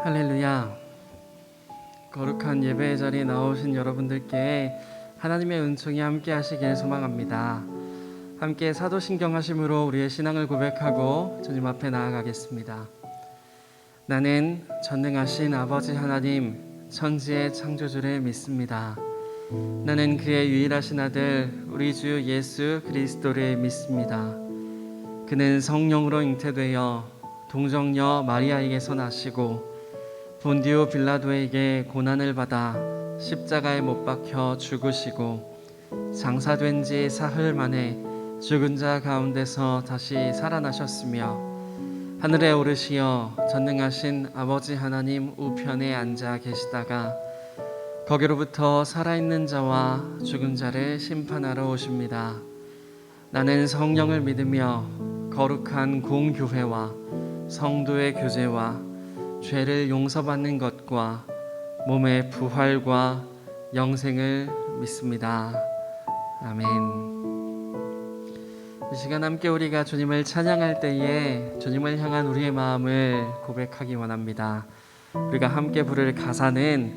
할렐루야. 거룩한 예배의 자리에 나오신 여러분들께 하나님의 은총이 함께 하시길 소망합니다. 함께 사도신경 하심으로 우리의 신앙을 고백하고 주님 앞에 나아가겠습니다. 나는 전능하신 아버지 하나님 천지의 창조주를 믿습니다. 나는 그의 유일하신 아들 우리 주 예수 그리스도를 믿습니다. 그는 성령으로 잉태되어 동정녀 마리아에게서 나시고 본디오 빌라도에게 고난을 받아 십자가에 못 박혀 죽으시고 장사된 지 사흘 만에 죽은 자 가운데서 다시 살아나셨으며 하늘에 오르시어 전능하신 아버지 하나님 우편에 앉아 계시다가 거기로부터 살아있는 자와 죽은 자를 심판하러 오십니다. 나는 성령을 믿으며 거룩한 공교회와 성도의 교제와 죄를 용서받는 것과 몸의 부활과 영생을 믿습니다. 아멘. 이 시간 함께 우리가 주님을 찬양할 때에 주님을 향한 우리의 마음을 고백하기 원합니다. 우리가 함께 부를 가사는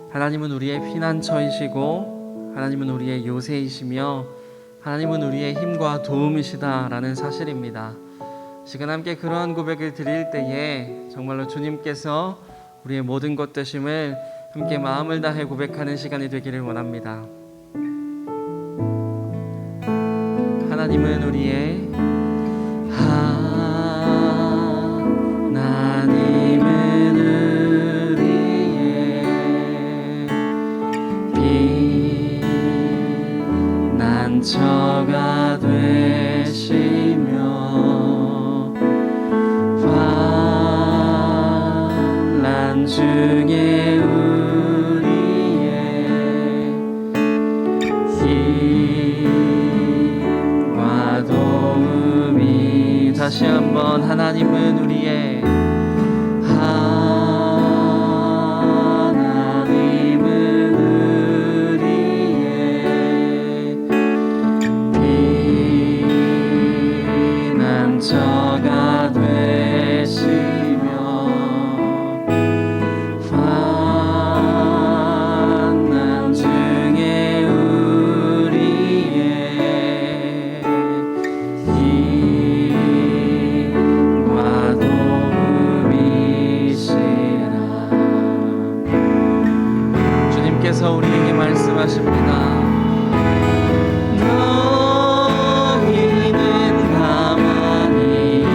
하나님은 우리의 피난처이시고 하나님은 우리의 요새이시며 하나님은 우리의 힘과 도움이시다 라는 사실입니다. 시간 함께 그러한 고백을 드릴 때에 정말로 주님께서 우리의 모든 것 되심을 함께 마음을 다해 고백하는 시간이 되기를 원합니다. 하나님은 우리의 피난처가 되시며 환난 중에 우리의 힘과 도움이 다시 한번 하나님은 우리의 피난처가 되시며 환난 중에 우리의 힘과 도움이시라. 주님께서 우리에게 말씀하십니다. 너희는 가만히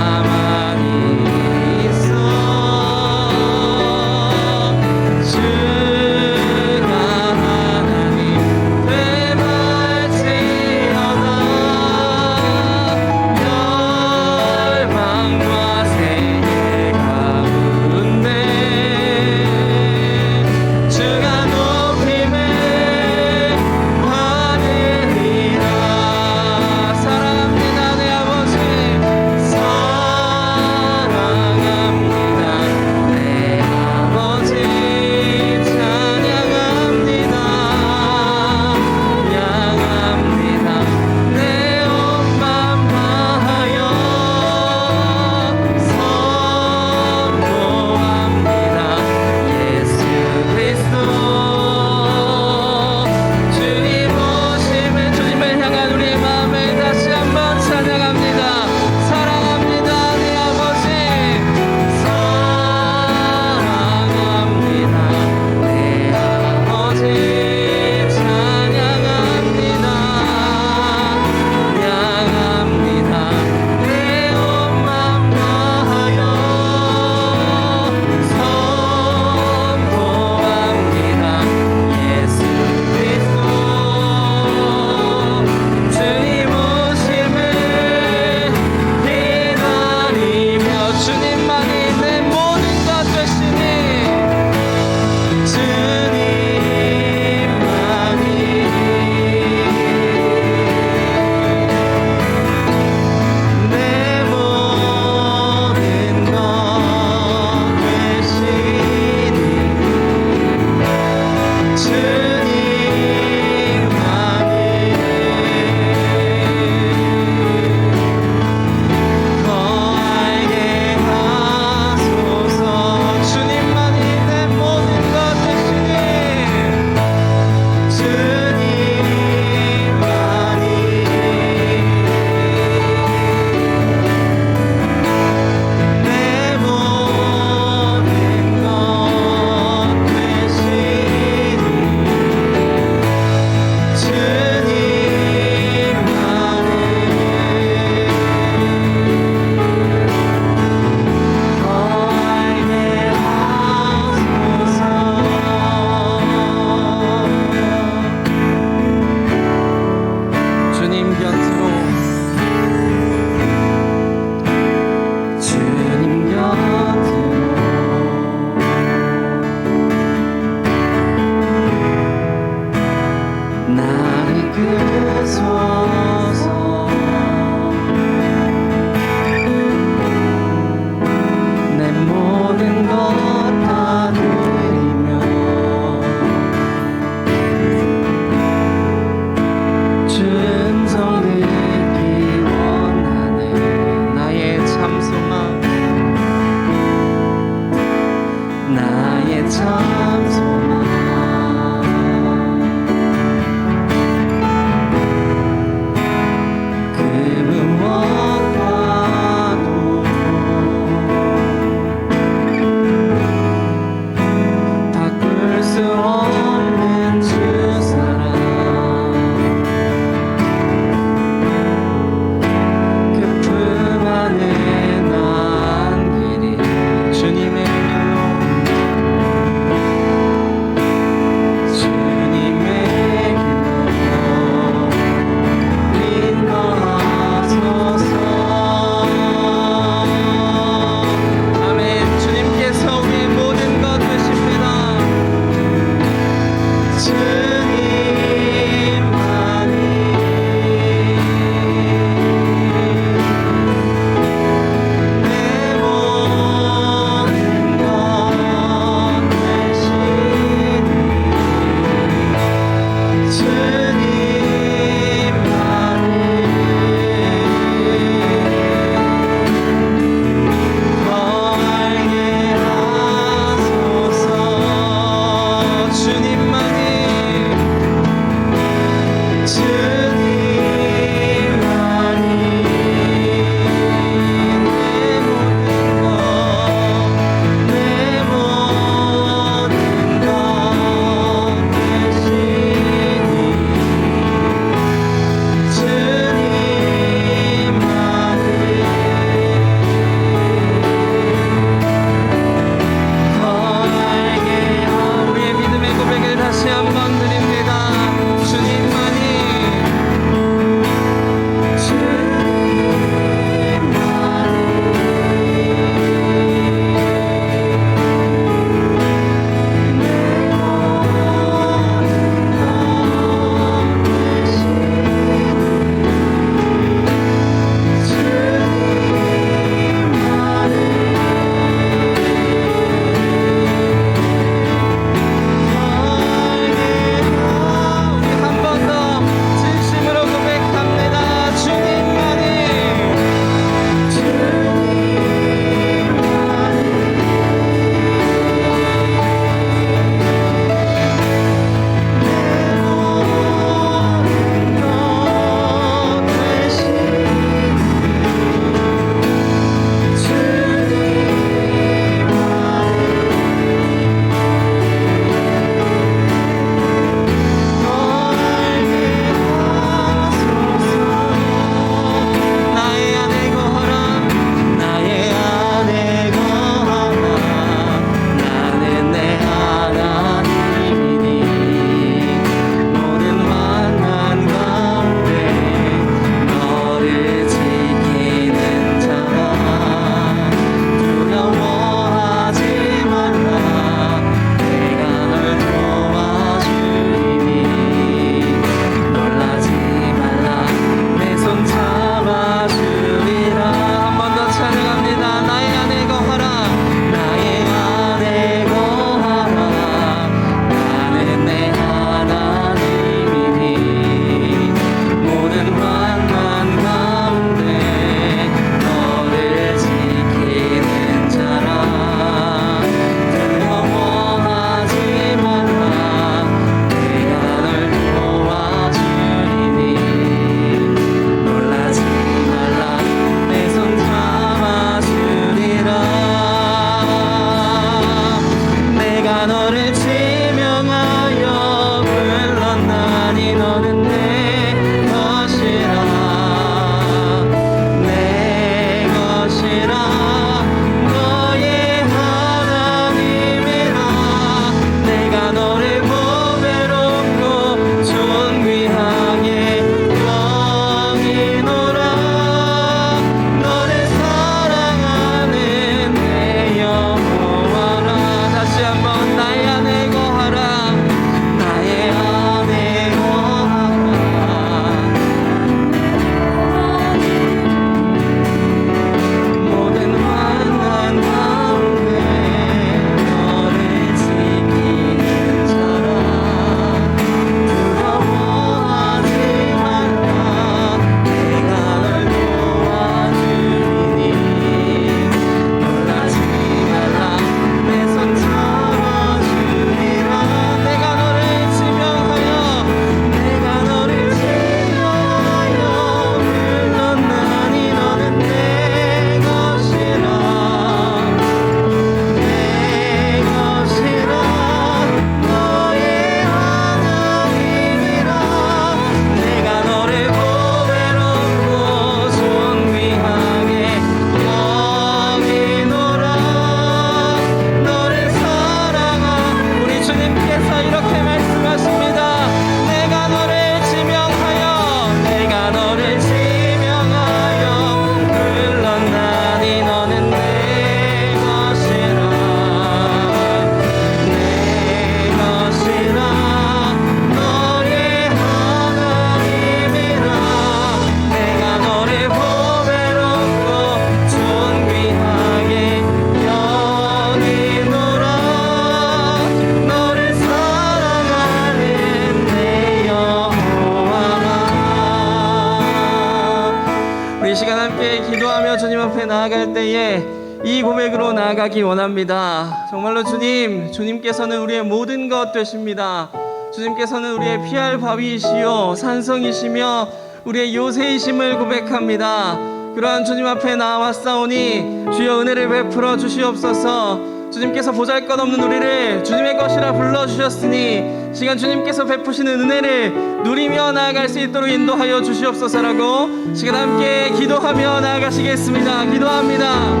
앞에 나아갈 때에 이 고백으로 나아가기 원합니다. 정말로 주님께서는 우리의 모든 것 되십니다. 주님께서는 우리의 피할 바위이시요 산성이시며 우리의 요새이심을 고백합니다. 그러한 주님 앞에 나왔사오니 주여 은혜를 베풀어 주시옵소서. 주님께서 보잘것없는 우리를 주님의 것이라 불러주셨으니 시간 주님께서 베푸시는 은혜를 누리며 나아갈 수 있도록 인도하여 주시옵소서라고 시간 함께 기도하며 나아가시겠습니다. 기도합니다.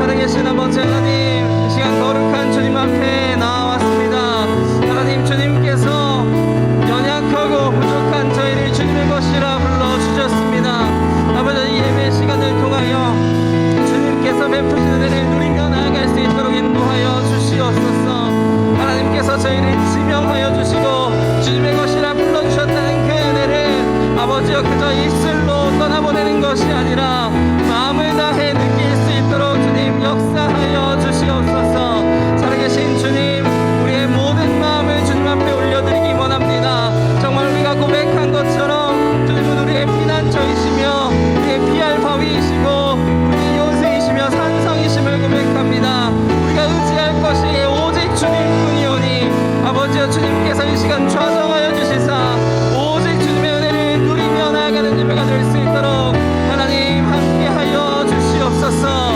살아계신 아버지 하나님, 이 시간 거룩한 주님 앞에 나왔습니다. 하나님, 주님께서 연약하고 부족한 저희를 주님의 것이라 불러주셨습니다. 아버지, 이 예배 시간을 통하여 주님께서 베푸시는 은혜를 누리며 나아갈 수 있도록 인도하여 주시옵소서. 하나님께서 저희를 지명하여 주시고 주님의 것이라 불러주셨다는 그 은혜를 아버지여 그저 입술로 떠나보내는 것이 아니라 마음을 다해 느낄 수 있도록 주님 역사하여 주시옵소서. 살아계신 주님, 우리의 모든 마음을 주님 앞에 올려드리기 원합니다. 정말 우리가 고백한 것처럼 주님은 우리의 피난처이시며 우리의 피할 바위이시고 우리의 요새이시며 산성이심을 고백합니다. 우리가 의지할 것이 오직 주님뿐이오니 아버지여 주님께서 이 시간 좌정하여 주시사 오직 주님의 은혜를 누리며 나아가는 예배가 될 수 있도록 하나님 함께하여 주시옵소서.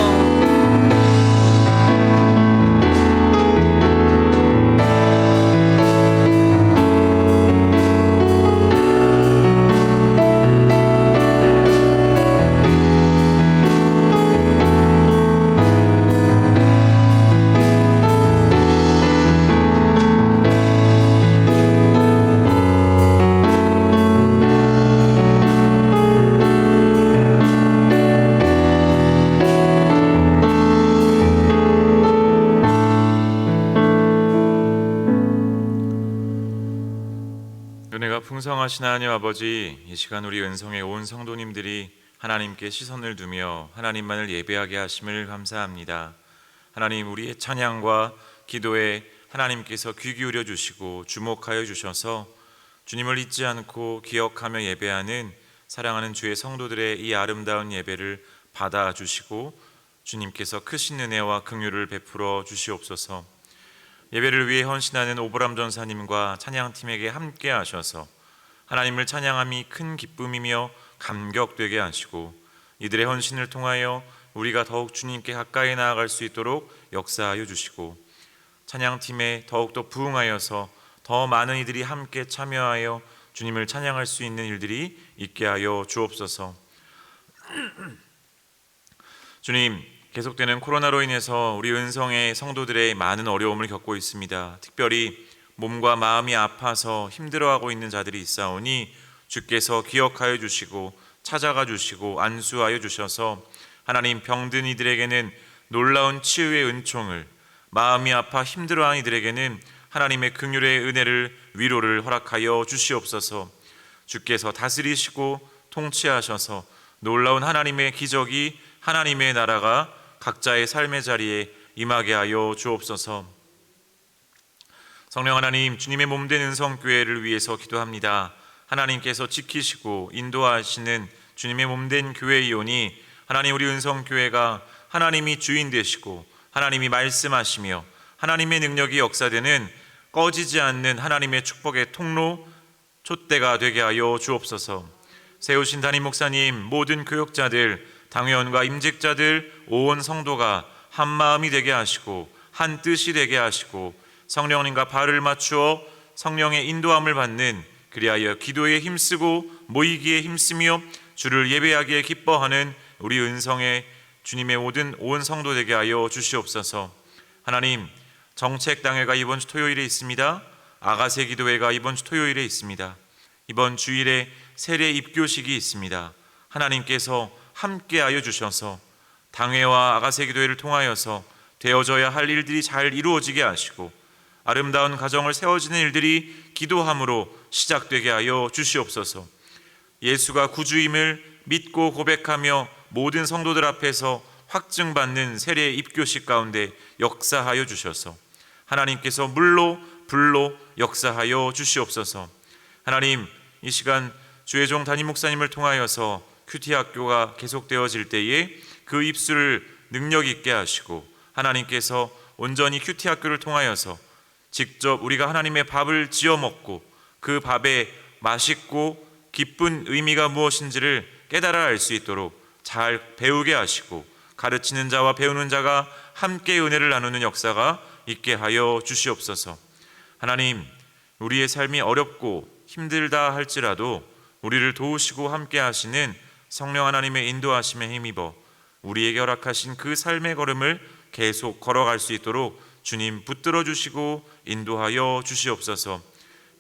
은혜가 풍성하신 하나님 아버지, 이 시간 우리 은성의 온 성도님들이 하나님께 시선을 두며 하나님만을 예배하게 하심을 감사합니다. 하나님, 우리의 찬양과 기도에 하나님께서 귀 기울여 주시고 주목하여 주셔서 주님을 잊지 않고 기억하며 예배하는 사랑하는 주의 성도들의 이 아름다운 예배를 받아주시고 주님께서 크신 은혜와 긍휼을 베풀어 주시옵소서. 예배를 위해 헌신하는 오브람 전사님과 찬양팀에게 함께 하셔서 하나님을 찬양함이 큰 기쁨이며 감격되게 하시고 이들의 헌신을 통하여 우리가 더욱 주님께 가까이 나아갈 수 있도록 역사하여 주시고 찬양팀에 더욱더 부응하여서 더 많은 이들이 함께 참여하여 주님을 찬양할 수 있는 일들이 있게 하여 주옵소서. 주님, 계속되는 코로나로 인해서 우리 은성의 성도들의 많은 어려움을 겪고 있습니다. 특별히 몸과 마음이 아파서 힘들어하고 있는 자들이 있사오니 주께서 기억하여 주시고 찾아가 주시고 안수하여 주셔서 하나님, 병든 이들에게는 놀라운 치유의 은총을, 마음이 아파 힘들어하는 이들에게는 하나님의 긍휼의 은혜를, 위로를 허락하여 주시옵소서. 주께서 다스리시고 통치하셔서 놀라운 하나님의 기적이, 하나님의 나라가 각자의 삶의 자리에 임하게 하여 주옵소서. 성령 하나님, 주님의 몸된 은성교회를 위해서 기도합니다. 하나님께서 지키시고 인도하시는 주님의 몸된 교회이오니 하나님, 우리 은성교회가 하나님이 주인 되시고 하나님이 말씀하시며 하나님의 능력이 역사되는 꺼지지 않는 하나님의 축복의 통로, 촛대가 되게 하여 주옵소서. 세우신 담임 목사님, 모든 교역자들, 당회원과 임직자들, 온 성도가 한 마음이 되게 하시고 한 뜻이 되게 하시고 성령님과 발을 맞추어 성령의 인도함을 받는, 그리하여 기도에 힘쓰고 모이기에 힘쓰며 주를 예배하기에 기뻐하는 우리 은성의 주님의 모든 온 성도 되게 하여 주시옵소서. 하나님, 정책당회가 이번 주 토요일에 있습니다. 아가새 기도회가 이번 주 토요일에 있습니다. 이번 주일에 세례 입교식이 있습니다. 하나님께서 함께하여 주셔서 당회와 아가새 기도회를 통하여서 되어져야 할 일들이 잘 이루어지게 하시고 아름다운 가정을 세워지는 일들이 기도함으로 시작되게 하여 주시옵소서. 예수가 구주임을 믿고 고백하며 모든 성도들 앞에서 확증받는 세례 입교식 가운데 역사하여 주셔서 하나님께서 물로 불로 역사하여 주시옵소서. 하나님, 이 시간 주의 종 담임 목사님을 통하여서 큐티 학교가 계속되어질 때에 그 입술을 능력 있게 하시고 하나님께서 온전히 큐티 학교를 통하여서 직접 우리가 하나님의 밥을 지어 먹고 그 밥에 맛있고 기쁜 의미가 무엇인지를 깨달아 알 수 있도록 잘 배우게 하시고 가르치는 자와 배우는 자가 함께 은혜를 나누는 역사가 있게 하여 주시옵소서. 하나님, 우리의 삶이 어렵고 힘들다 할지라도 우리를 도우시고 함께 하시는 성령 하나님의 인도하심에 힘입어 우리에게 허락하신 그 삶의 걸음을 계속 걸어갈 수 있도록 주님 붙들어 주시고 인도하여 주시옵소서.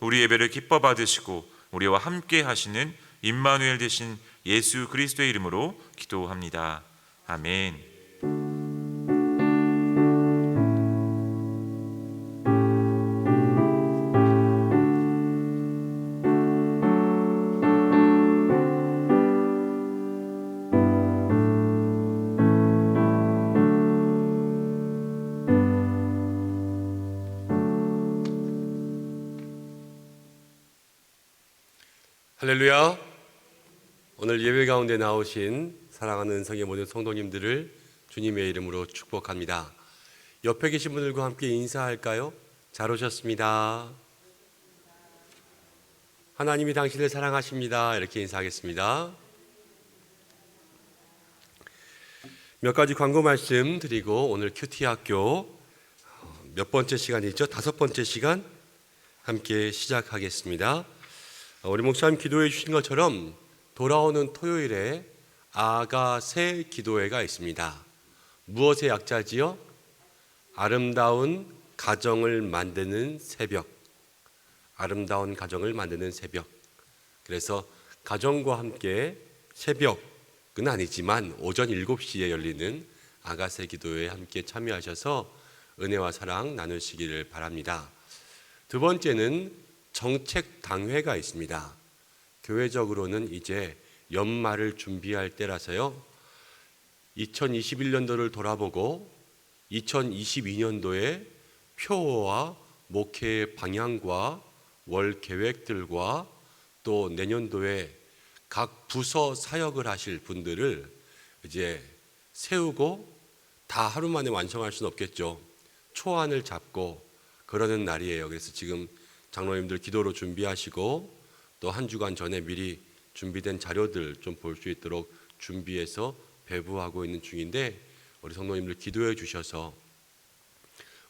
우리 예배를 기뻐 받으시고 우리와 함께 하시는 임마누엘 되신 예수 그리스도의 이름으로 기도합니다. 아멘. 할렐루야. 오늘 예배 가운데 나오신 사랑하는 은성의 모든 성도님들을 주님의 이름으로 축복합니다. 옆에 계신 분들과 함께 인사할까요? 잘 오셨습니다. 하나님이 당신을 사랑하십니다. 이렇게 인사하겠습니다. 몇 가지 광고 말씀 드리고 오늘 큐티 학교 몇 번째 시간이죠? 5번째 시간 함께 시작하겠습니다. 우리 목사님 기도해 주신 것처럼 돌아오는 토요일에 아가새 기도회가 있습니다. 무엇의 약자지요? 아름다운 가정을 만드는 새벽. 아름다운 가정을 만드는 새벽. 그래서 가정과 함께 새벽은 아니지만 오전 7시에 열리는 아가새 기도회에 함께 참여하셔서 은혜와 사랑 나누시기를 바랍니다. 두 번째는 정책당회가 있습니다. 교회적으로는 이제 연말을 준비할 때라서요. 2021년도를 돌아보고 2022년도에 표어와 목회의 방향과 월 계획들과 또 내년도에 각 부서 사역을 하실 분들을 이제 세우고 다 하루 만에 완성할 수는 없겠죠. 초안을 잡고 그러는 날이에요. 그래서 지금 장로님들 기도로 준비하시고 또 한 주간 전에 미리 준비된 자료들 좀 볼 수 있도록 준비해서 배부하고 있는 중인데 우리 성도님들 기도해 주셔서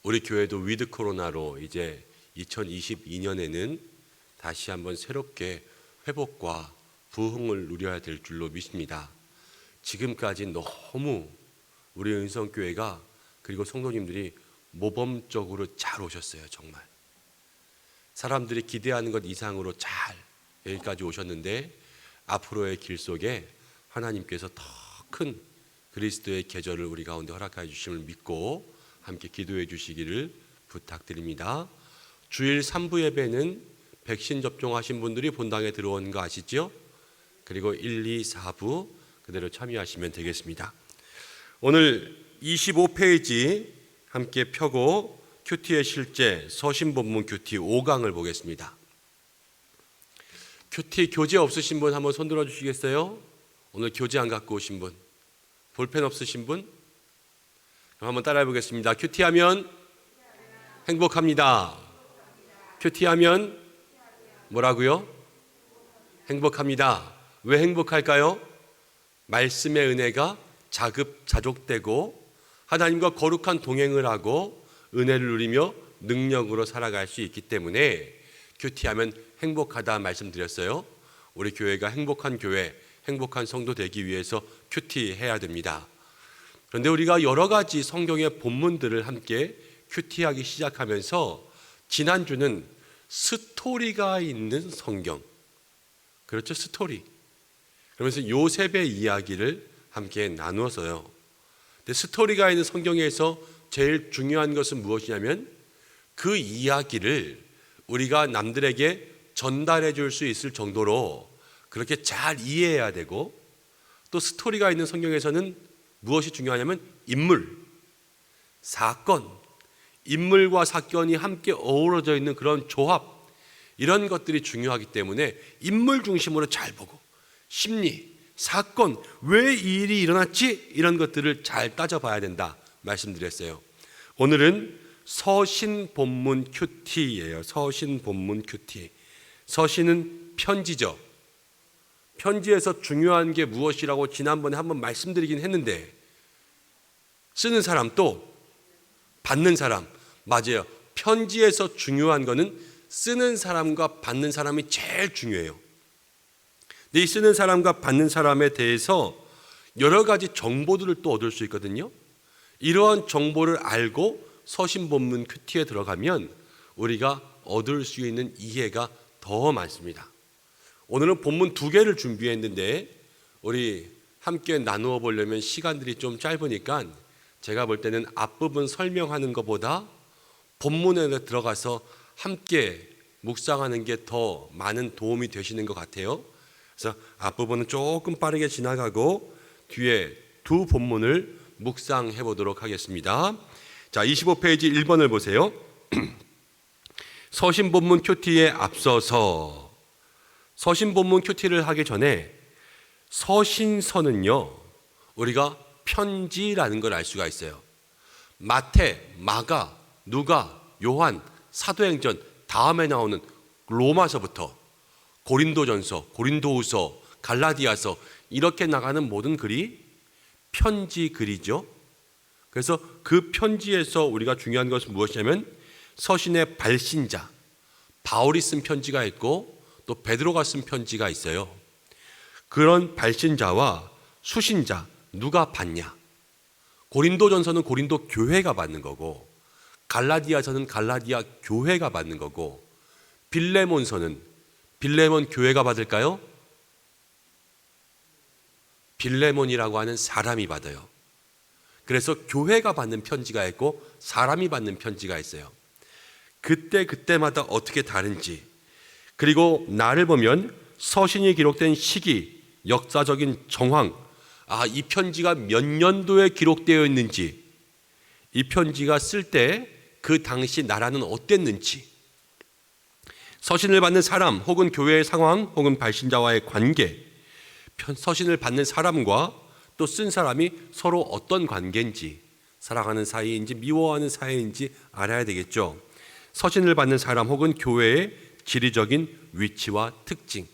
우리 교회도 위드 코로나로 이제 2022년에는 다시 한번 새롭게 회복과 부흥을 누려야 될 줄로 믿습니다. 지금까지 너무 우리 은성교회가 그리고 성도님들이 모범적으로 잘 오셨어요. 정말 사람들이 기대하는 것 이상으로 잘 여기까지 오셨는데 앞으로의 길 속에 하나님께서 더 큰 그리스도의 계절을 우리 가운데 허락하여 주심을 믿고 함께 기도해 주시기를 부탁드립니다. 주일 3부 예배는 백신 접종하신 분들이 본당에 들어온 거 아시죠? 그리고 1, 2, 4부 그대로 참여하시면 되겠습니다. 오늘 25페이지 함께 펴고 큐티의 실제 서신본문 큐티 5강을 보겠습니다. 큐티 교재 없으신 분 한번 손 들어 주시겠어요? 오늘 교재 안 갖고 오신 분, 볼펜 없으신 분? 그럼 한번 따라해 보겠습니다. 큐티하면 행복합니다. 큐티하면 뭐라고요? 행복합니다. 왜 행복할까요? 말씀의 은혜가 자급자족되고 하나님과 거룩한 동행을 하고 은혜를 누리며 능력으로 살아갈 수 있기 때문에 큐티하면 행복하다 말씀드렸어요. 우리 교회가 행복한 교회, 행복한 성도 되기 위해서 큐티해야 됩니다. 그런데 우리가 여러 가지 성경의 본문들을 함께 큐티하기 시작하면서 지난주는 스토리가 있는 성경, 그렇죠? 스토리. 그러면서 요셉의 이야기를 함께 나누어서요. 근데 스토리가 있는 성경에서 제일 중요한 것은 무엇이냐면 그 이야기를 우리가 남들에게 전달해 줄 수 있을 정도로 그렇게 잘 이해해야 되고, 또 스토리가 있는 성경에서는 무엇이 중요하냐면 인물, 사건, 인물과 사건이 함께 어우러져 있는 그런 조합, 이런 것들이 중요하기 때문에 인물 중심으로 잘 보고 심리, 사건, 왜 이 일이 일어났지? 이런 것들을 잘 따져봐야 된다 말씀드렸어요. 오늘은 서신 본문 큐티예요. 서신 본문 큐티. 서신은 편지죠. 편지에서 중요한 게 무엇이라고 지난번에 한번 말씀드리긴 했는데, 쓰는 사람 또 받는 사람, 맞아요. 편지에서 중요한 거는 쓰는 사람과 받는 사람이 제일 중요해요. 근데 이 쓰는 사람과 받는 사람에 대해서 여러 가지 정보들을 또 얻을 수 있거든요. 이러한 정보를 알고 서신 본문 큐티에 들어가면 우리가 얻을 수 있는 이해가 더 많습니다. 오늘은 본문 2개를 준비했는데 우리 함께 나누어 보려면 시간들이 좀 짧으니까 제가 볼 때는 앞부분 설명하는 것보다 본문에 들어가서 함께 묵상하는 게 더 많은 도움이 되시는 것 같아요. 그래서 앞부분은 조금 빠르게 지나가고 뒤에 2 본문을 묵상해 보도록 하겠습니다. 자, 25페이지 1번을 보세요. 서신 본문 큐티에 앞서서, 서신 본문 큐티를 하기 전에 서신서는요, 우리가 편지라는 걸 알 수가 있어요. 마태, 마가, 누가, 요한, 사도행전 다음에 나오는 로마서부터 고린도전서, 고린도후서, 갈라디아서 이렇게 나가는 모든 글이 편지 글이죠. 그래서 그 편지에서 우리가 중요한 것은 무엇이냐면 서신의 발신자, 바울이 쓴 편지가 있고 또 베드로가 쓴 편지가 있어요. 그런 발신자와 수신자, 누가 받냐? 고린도전서는 고린도 교회가 받는 거고, 갈라디아서는 갈라디아 교회가 받는 거고, 빌레몬서는 빌레몬 교회가 받을까요? 빌레몬이라고 하는 사람이 받아요. 그래서 교회가 받는 편지가 있고 사람이 받는 편지가 있어요. 그때마다 어떻게 다른지, 그리고 나를 보면 서신이 기록된 시기, 역사적인 정황, 이 편지가 몇 년도에 기록되어 있는지, 이 편지가 쓸 때 그 당시 나라는 어땠는지, 서신을 받는 사람 혹은 교회의 상황 혹은 발신자와의 관계, 서신을 받는 사람과 또 쓴 사람이 서로 어떤 관계인지, 사랑하는 사이인지 미워하는 사이인지 알아야 되겠죠. 서신을 받는 사람 혹은 교회의 지리적인 위치와 특징,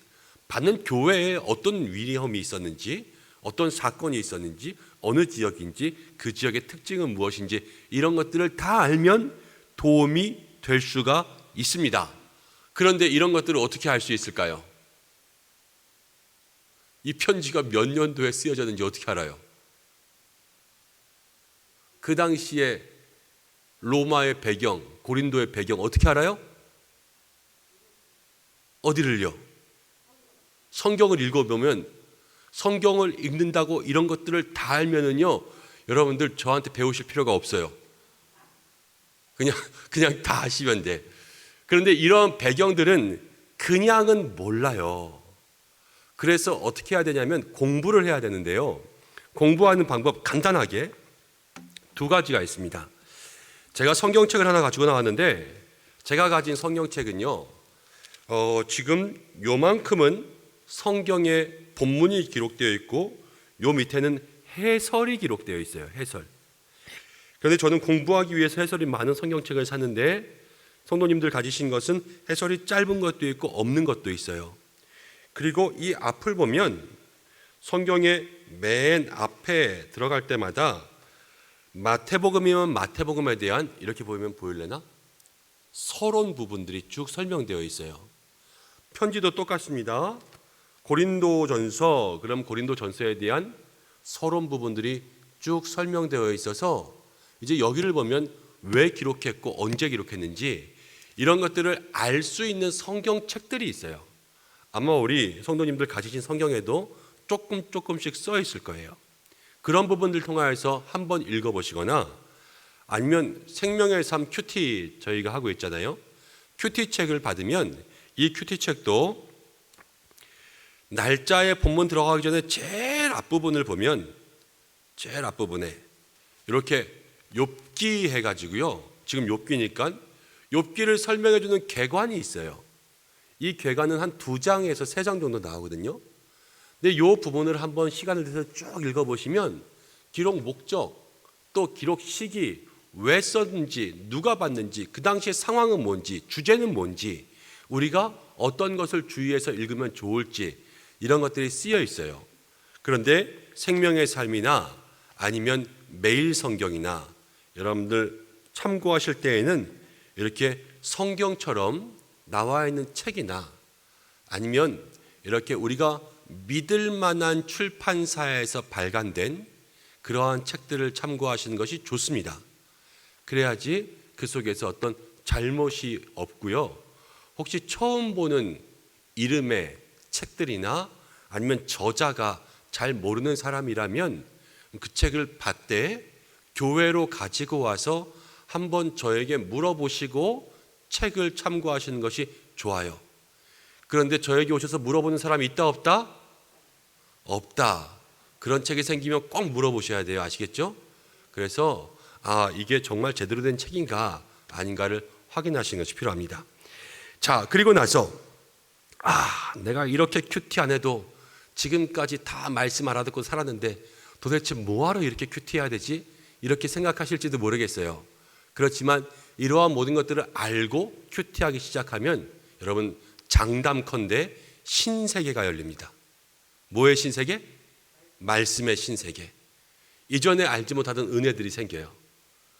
받는 교회에 어떤 위험이 있었는지, 어떤 사건이 있었는지, 어느 지역인지, 그 지역의 특징은 무엇인지, 이런 것들을 다 알면 도움이 될 수가 있습니다. 그런데 이런 것들을 어떻게 알 수 있을까요? 이 편지가 몇 년도에 쓰여졌는지 어떻게 알아요? 그 당시에 로마의 배경, 고린도의 배경 어떻게 알아요? 어디를요? 성경을 읽어보면, 성경을 읽는다고 이런 것들을 다 알면은요, 여러분들 저한테 배우실 필요가 없어요. 그냥 다 아시면 돼. 그런데 이런 배경들은 그냥은 몰라요. 그래서 어떻게 해야 되냐면 공부를 해야 되는데요. 공부하는 방법 간단하게 2가지가 있습니다. 제가 성경책을 하나 가지고 나왔는데, 제가 가진 성경책은요, 지금 요만큼은 성경의 본문이 기록되어 있고 요 밑에는 해설이 기록되어 있어요. 해설. 그런데 저는 공부하기 위해서 해설이 많은 성경책을 샀는데, 성도님들 가지신 것은 해설이 짧은 것도 있고 없는 것도 있어요. 그리고 이 앞을 보면 성경의 맨 앞에 들어갈 때마다 마태복음이면 마태복음에 대한, 이렇게 보면 보일래나? 서론 부분들이 쭉 설명되어 있어요. 편지도 똑같습니다. 고린도전서, 그럼 고린도전서에 대한 서론 부분들이 쭉 설명되어 있어서 이제 여기를 보면 왜 기록했고 언제 기록했는지 이런 것들을 알 수 있는 성경책들이 있어요. 아마 우리 성도님들 가지신 성경에도 조금씩 써 있을 거예요. 그런 부분들 통해서 한번 읽어보시거나, 아니면 생명의 삶 큐티 저희가 하고 있잖아요. 큐티 책을 받으면 이 큐티 책도 날짜에 본문 들어가기 전에 제일 앞부분을 보면, 제일 앞부분에 이렇게 욥기 해가지고요, 지금 욥기니까 욥기를 설명해주는 계관이 있어요. 이 계관은 한 2장에서 3장 정도 나오거든요. 근데 이 부분을 한번 시간을 내서 쭉 읽어보시면 기록 목적, 또 기록 시기, 왜 썼는지, 누가 봤는지, 그 당시의 상황은 뭔지, 주제는 뭔지, 우리가 어떤 것을 주의해서 읽으면 좋을지 이런 것들이 쓰여 있어요. 그런데 생명의 삶이나 아니면 매일 성경이나 여러분들 참고하실 때에는 이렇게 성경처럼 나와 있는 책이나 아니면 이렇게 우리가 믿을 만한 출판사에서 발간된 그러한 책들을 참고하시는 것이 좋습니다. 그래야지 그 속에서 어떤 잘못이 없고요. 혹시 처음 보는 이름의 책들이나 아니면 저자가 잘 모르는 사람이라면 그 책을 받되 교회로 가지고 와서 한번 저에게 물어보시고 책을 참고하시는 것이 좋아요. 그런데 저에게 오셔서 물어보는 사람이 있다 없다? 없다. 그런 책이 생기면 꼭 물어보셔야 돼요. 아시겠죠? 그래서 이게 정말 제대로 된 책인가 아닌가를 확인하시는 것이 필요합니다. 자, 그리고 나서 내가 이렇게 큐티 안 해도 지금까지 다 말씀 알아듣고 살았는데 도대체 뭐하러 이렇게 큐티해야 되지? 이렇게 생각하실지도 모르겠어요. 그렇지만 이러한 모든 것들을 알고 큐티하기 시작하면 여러분 장담컨대 신세계가 열립니다. 뭐의 신세계? 말씀의 신세계. 이전에 알지 못하던 은혜들이 생겨요.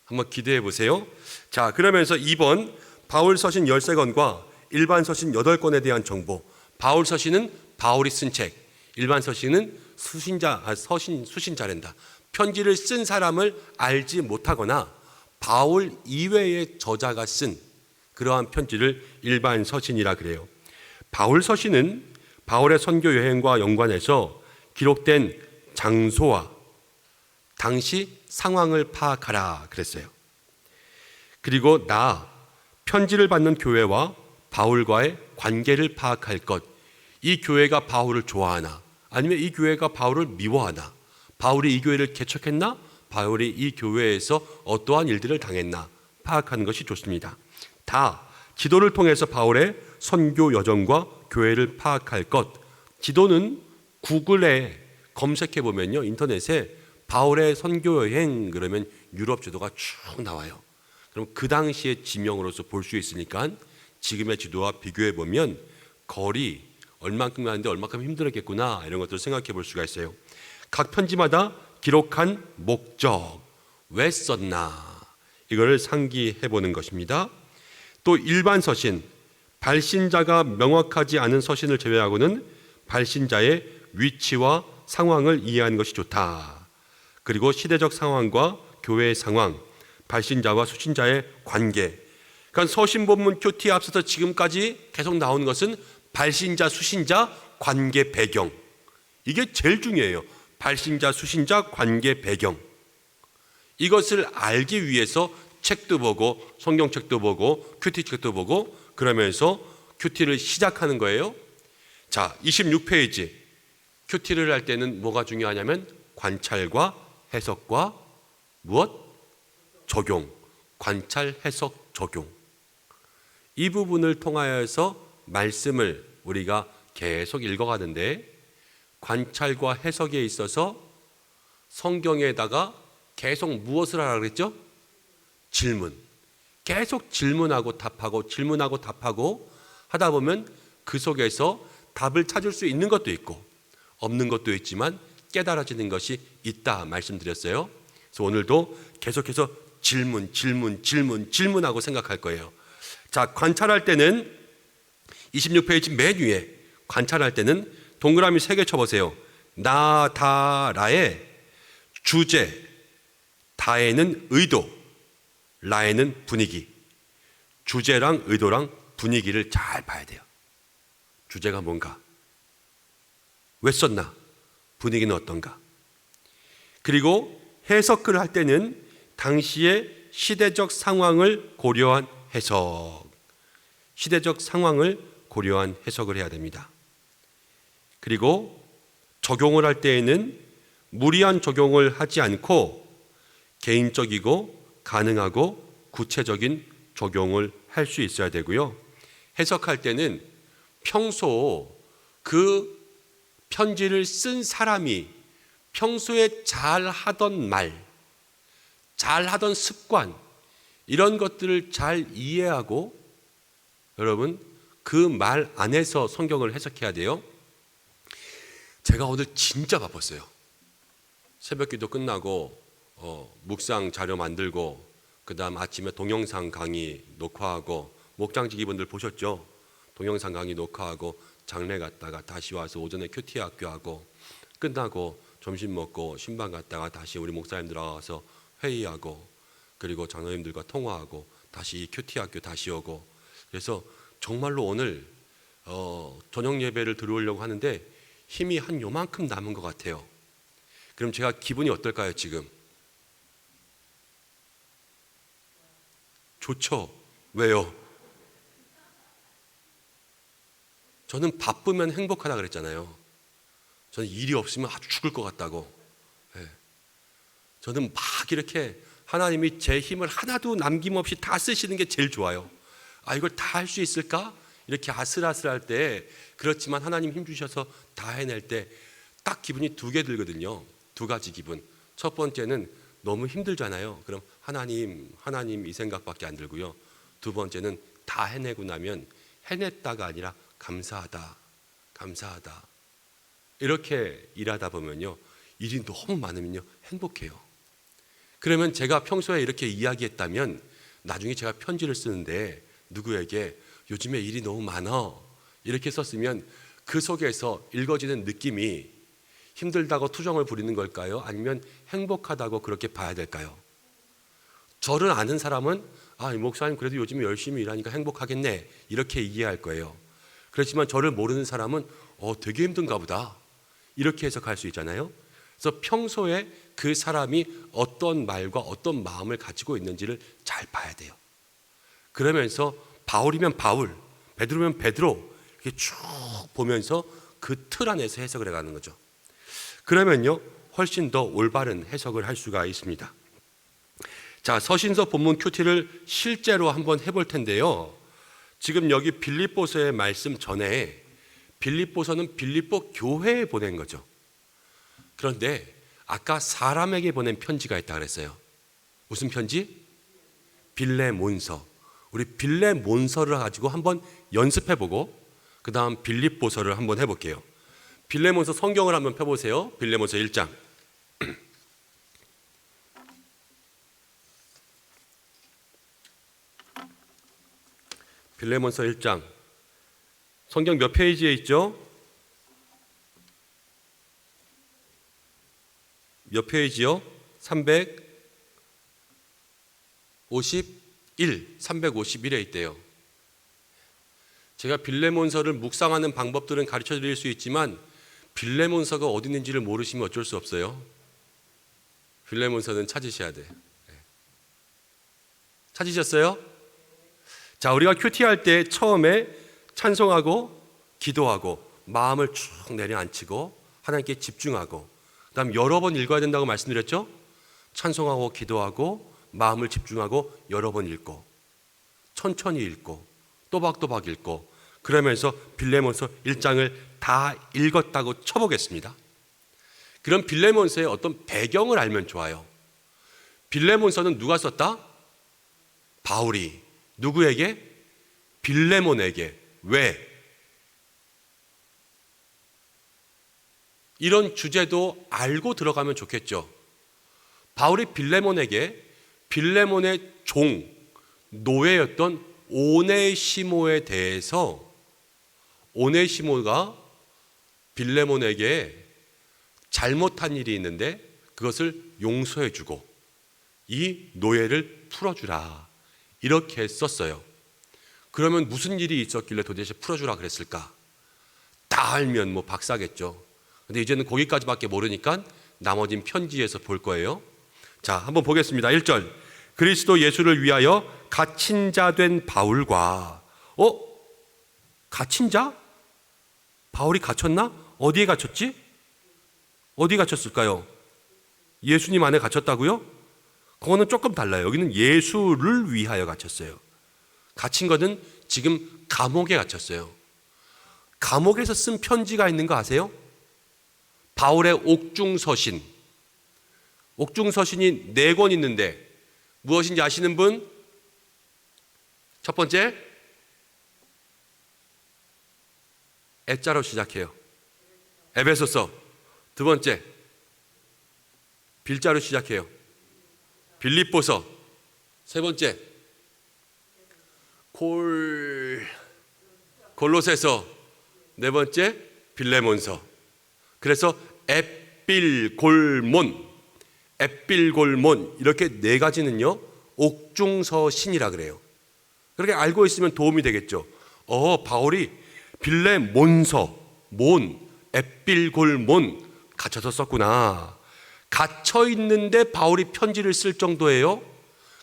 한번 기대해 보세요. 자, 그러면서 2번 바울 서신 13권과 일반 서신 8권에 대한 정보. 바울 서신은 바울이 쓴 책, 일반 서신은 수신자랜다. 편지를 쓴 사람을 알지 못하거나 바울 이외의 저자가 쓴 그러한 편지를 일반 서신이라 그래요. 바울 서신은 바울의 선교 여행과 연관해서 기록된 장소와 당시 상황을 파악하라 그랬어요. 그리고 편지를 받는 교회와 바울과의 관계를 파악할 것. 이 교회가 바울을 좋아하나 아니면 이 교회가 바울을 미워하나, 바울이 이 교회를 개척했나, 바울이 이 교회에서 어떠한 일들을 당했나 파악하는 것이 좋습니다. 지도를 통해서 바울의 선교 여정과 교회를 파악할 것. 지도는 구글에 검색해 보면요, 인터넷에 바울의 선교 여행 그러면 유럽 지도가 쭉 나와요. 그럼 그 당시의 지명으로서 볼 수 있으니까 지금의 지도와 비교해 보면 거리 얼만큼 가는데 얼만큼 힘들었겠구나 이런 것들을 생각해 볼 수가 있어요. 각 편지마다 기록한 목적, 왜 썼나 이거를 상기해 보는 것입니다. 또 일반 서신, 발신자가 명확하지 않은 서신을 제외하고는 발신자의 위치와 상황을 이해하는 것이 좋다. 그리고 시대적 상황과 교회의 상황, 발신자와 수신자의 관계. 그러니까 서신 본문 큐티에 앞서서 지금까지 계속 나오는 것은 발신자, 수신자, 관계, 배경. 이게 제일 중요해요. 발신자, 수신자, 관계, 배경. 이것을 알기 위해서 책도 보고 성경책도 보고 큐티 책도 보고 그러면서 큐티를 시작하는 거예요. 자, 26페이지. 큐티를 할 때는 뭐가 중요하냐면 관찰과 해석과 무엇? 적용. 관찰, 해석, 적용. 이 부분을 통하여서 말씀을 우리가 계속 읽어가는데 관찰과 해석에 있어서 성경에다가 계속 무엇을 하라 그랬죠? 질문. 계속 질문하고 답하고 질문하고 답하고 하다 보면 그 속에서 답을 찾을 수 있는 것도 있고 없는 것도 있지만 깨달아지는 것이 있다 말씀드렸어요. 그래서 오늘도 계속해서 질문하고 생각할 거예요. 자, 관찰할 때는 26페이지 맨 위에 관찰할 때는 동그라미 3개 쳐보세요. 나, 다, 라의 주제, 다에는 의도, 라에는 분위기. 주제랑 의도랑 분위기를 잘 봐야 돼요. 주제가 뭔가? 왜 썼나? 분위기는 어떤가? 그리고 해석을 할 때는 당시의 시대적 상황을 고려한 해석. 시대적 상황을 고려한 해석을 해야 됩니다. 그리고 적용을 할 때에는 무리한 적용을 하지 않고 개인적이고 가능하고 구체적인 적용을 할 수 있어야 되고요. 해석할 때는 평소 그 편지를 쓴 사람이 평소에 잘 하던 말, 잘 하던 습관, 이런 것들을 잘 이해하고 여러분 그 말 안에서 성경을 해석해야 돼요. 제가 오늘 진짜 바빴어요. 새벽기도 끝나고 묵상 자료 만들고 그 다음 아침에 동영상 강의 녹화하고, 목장지기 분들 보셨죠? 동영상 강의 녹화하고 장례 갔다가 다시 와서 오전에 큐티 학교 하고, 끝나고 점심 먹고 신방 갔다가 다시 우리 목사님들 와서 회의하고, 그리고 장로님들과 통화하고 다시 큐티 학교 다시 오고. 그래서 정말로 오늘 저녁 예배를 들어오려고 하는데 힘이 한 요만큼 남은 것 같아요. 그럼 제가 기분이 어떨까요 지금? 좋죠? 왜요? 저는 바쁘면 행복하다 그랬잖아요. 저는 일이 없으면 아주 죽을 것 같다고. 네. 저는 막 이렇게 하나님이 제 힘을 하나도 남김없이 다 쓰시는 게 제일 좋아요. 이걸 다 할 수 있을까? 이렇게 아슬아슬할 때, 그렇지만 하나님 힘 주셔서 다 해낼 때 딱 기분이 두 개 들거든요. 두 가지 기분. 첫 번째는 너무 힘들잖아요. 그럼 하나님 이 생각밖에 안 들고요. 두 번째는 다 해내고 나면 해냈다가 아니라 감사하다. 이렇게 일하다 보면요, 일이 너무 많으면요 행복해요. 그러면 제가 평소에 이렇게 이야기했다면 나중에 제가 편지를 쓰는데 누구에게 요즘에 일이 너무 많아 이렇게 썼으면 그 속에서 읽어지는 느낌이 힘들다고 투정을 부리는 걸까요? 아니면 행복하다고 그렇게 봐야 될까요? 저를 아는 사람은 이 목사님 그래도 요즘에 열심히 일하니까 행복하겠네 이렇게 이해할 거예요. 그렇지만 저를 모르는 사람은 되게 힘든가 보다 이렇게 해석할 수 있잖아요. 그래서 평소에 그 사람이 어떤 말과 어떤 마음을 가지고 있는지를 잘 봐야 돼요. 그러면서 바울이면 바울, 베드로면 베드로 이렇게 쭉 보면서 그 틀 안에서 해석을 해가는 거죠. 그러면요 훨씬 더 올바른 해석을 할 수가 있습니다. 자, 서신서 본문 큐티를 실제로 한번 해볼 텐데요. 지금 여기 빌립보서의 말씀 전에 빌립보서는 빌립보 교회에 보낸 거죠. 그런데 아까 사람에게 보낸 편지가 있다고 그랬어요. 무슨 편지? 빌레몬서. 우리 빌레몬서를 가지고 한번 연습해보고 그 다음 빌립보서를 한번 해볼게요. 빌레몬서 성경을 한번 펴보세요. 빌레몬서 1장. 빌레몬서 1장. 성경 몇 페이지에 있죠? 몇 페이지요? 351에 있대요. 제가 빌레몬서를 묵상하는 방법들은 가르쳐 드릴 수 있지만 빌레몬서가 어디 있는지를 모르시면 어쩔 수 없어요. 빌레몬서는 찾으셔야 돼요. 찾으셨어요? 자, 우리가 큐티할 때 처음에 찬송하고 기도하고 마음을 쭉 내려앉히고 하나님께 집중하고 그다음 여러 번 읽어야 된다고 말씀드렸죠? 찬송하고 기도하고 마음을 집중하고 여러 번 읽고 천천히 읽고 또박또박 읽고 그러면서 빌레몬서 1장을 다 읽었다고 쳐보겠습니다. 그럼 빌레몬서의 어떤 배경을 알면 좋아요. 빌레몬서는 누가 썼다? 바울이. 누구에게? 빌레몬에게. 왜? 이런 주제도 알고 들어가면 좋겠죠. 바울이 빌레몬에게 빌레몬의 종, 노예였던 오네시모에 대해서 오네시모가 빌레몬에게 잘못한 일이 있는데 그것을 용서해주고 이 노예를 풀어주라 이렇게 썼어요. 그러면 무슨 일이 있었길래 도대체 풀어주라 그랬을까? 다 알면 뭐 박사겠죠. 근데 이제는 거기까지밖에 모르니까 나머진 편지에서 볼 거예요. 자, 한번 보겠습니다. 1절. 그리스도 예수를 위하여 갇힌 자 된 바울과 갇힌 자? 바울이 갇혔나? 어디에 갇혔지? 어디 갇혔을까요? 예수님 안에 갇혔다고요? 그거는 조금 달라요. 여기는 예수를 위하여 갇혔어요. 갇힌 것은 지금 감옥에 갇혔어요. 감옥에서 쓴 편지가 있는 거 아세요? 바울의 옥중서신. 옥중서신이 4권 있는데 무엇인지 아시는 분? 첫 번째, 애자로 시작해요. 에베소서. 두 번째, 빌자로 시작해요. 빌립보서. 세 번째, 골로새서. 네 번째, 빌레몬서. 그래서 ep필골몬 이렇게 4가지는요 옥중서신이라 그래요. 그렇게 알고 있으면 도움이 되겠죠. 바울이 빌레몬서, ep필골몬 갇혀서 썼구나. 갇혀 있는데 바울이 편지를 쓸 정도예요.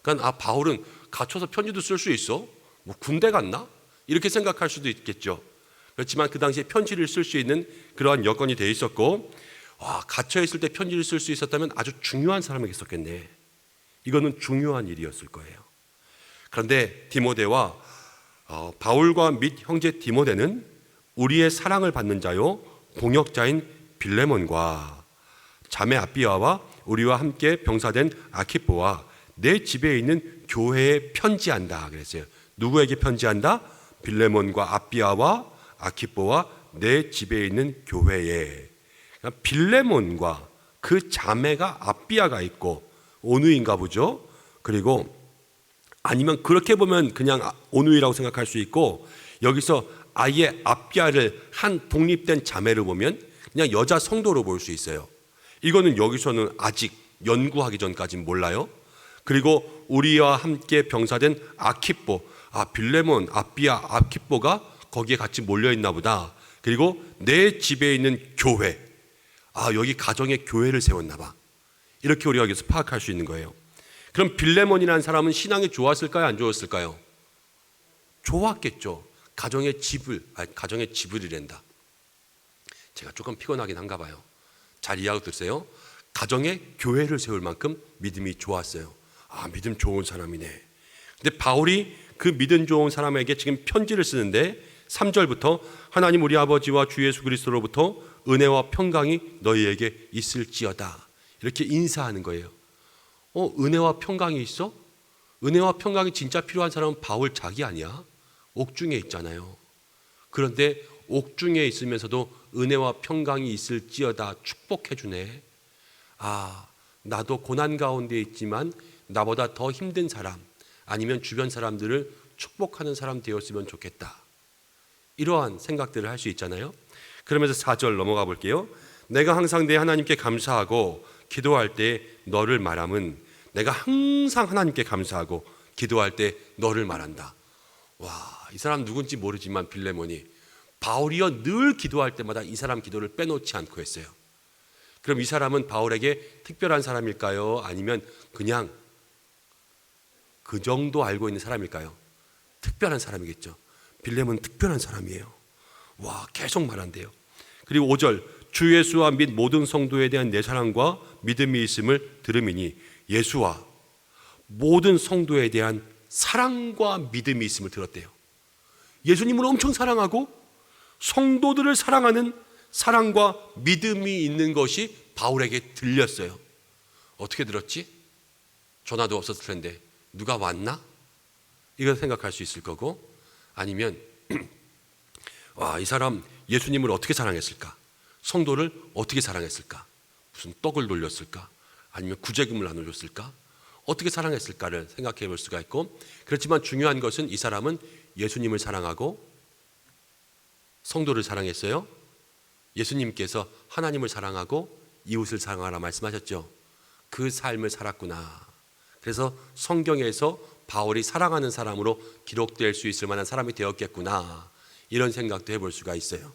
그러니까 바울은 갇혀서 편지도 쓸 수 있어? 뭐 군대 갔나? 이렇게 생각할 수도 있겠죠. 그렇지만 그 당시에 편지를 쓸 수 있는 그러한 여건이 돼 있었고, 갇혀 있을 때 편지를 쓸 수 있었다면 아주 중요한 사람이겠었겠네. 이거는 중요한 일이었을 거예요. 그런데 디모데와 바울과 및 형제 디모데는 우리의 사랑을 받는 자요 동역자인 빌레몬과 자매 아비아와 우리와 함께 병사된 아키포와 내 집에 있는 교회에 편지한다 그랬어요. 누구에게 편지한다? 빌레몬과 아비아와 아키포와 내 집에 있는 교회에. 그러니까 빌레몬과 그 자매가 아비아가 있고 오누이인가 보죠. 그리고 아니면 그렇게 보면 그냥 오누이라고 생각할 수 있고, 여기서 아예 아비아를 한 독립된 자매를 보면 그냥 여자 성도로 볼 수 있어요. 이거는 여기서는 아직 연구하기 전까지는 몰라요. 그리고 우리와 함께 병사된 아키포, 빌레몬, 아비아, 아키포가 거기에 같이 몰려있나 보다. 그리고 내 집에 있는 교회, 여기 가정에 교회를 세웠나 봐. 이렇게 우리가 여기서 파악할 수 있는 거예요. 그럼 빌레몬이라는 사람은 신앙이 좋았을까요? 안 좋았을까요? 좋았겠죠. 가정의 지불이란다. 제가 조금 피곤하긴 한가 봐요. 잘 이해하고 들으세요. 가정에 교회를 세울 만큼 믿음이 좋았어요. 믿음 좋은 사람이네. 근데 바울이 그 믿음 좋은 사람에게 지금 편지를 쓰는데 3절부터 하나님 우리 아버지와 주 예수 그리스도로부터 은혜와 평강이 너희에게 있을지어다. 이렇게 인사하는 거예요. 은혜와 평강이 있어? 은혜와 평강이 진짜 필요한 사람은 바울 자기 아니야? 옥중에 있잖아요. 그런데 옥중에 있으면서도 은혜와 평강이 있을지어다 축복해 주네. 나도 고난 가운데 있지만 나보다 더 힘든 사람, 아니면 주변 사람들을 축복하는 사람 되었으면 좋겠다. 이러한 생각들을 할 수 있잖아요. 그러면서 4절 넘어가 볼게요. 내가 항상 내 하나님께 감사하고 기도할 때 너를 말함은, 내가 항상 하나님께 감사하고 기도할 때 너를 말한다. 이 사람 누군지 모르지만 빌레몬이 바울이여 늘 기도할 때마다 이 사람 기도를 빼놓지 않고 했어요. 그럼 이 사람은 바울에게 특별한 사람일까요? 아니면 그냥 그 정도 알고 있는 사람일까요? 특별한 사람이겠죠. 빌레몬은 특별한 사람이에요. 계속 말한대요. 그리고 5절, 주 예수와 및 모든 성도에 대한 내 사랑과 믿음이 있음을 들음이니, 예수와 모든 성도에 대한 사랑과 믿음이 있음을 들었대요. 예수님을 엄청 사랑하고 성도들을 사랑하는 사랑과 믿음이 있는 것이 바울에게 들렸어요. 어떻게 들었지? 전화도 없었을 텐데 누가 왔나? 이걸 생각할 수 있을 거고, 아니면 이 사람 예수님을 어떻게 사랑했을까? 성도를 어떻게 사랑했을까? 무슨 떡을 돌렸을까? 아니면 구제금을 나눠줬을까? 어떻게 사랑했을까를 생각해 볼 수가 있고, 그렇지만 중요한 것은 이 사람은 예수님을 사랑하고 성도를 사랑했어요. 예수님께서 하나님을 사랑하고 이웃을 사랑하라 말씀하셨죠. 그 삶을 살았구나. 그래서 성경에서 바울이 사랑하는 사람으로 기록될 수 있을 만한 사람이 되었겠구나. 이런 생각도 해볼 수가 있어요.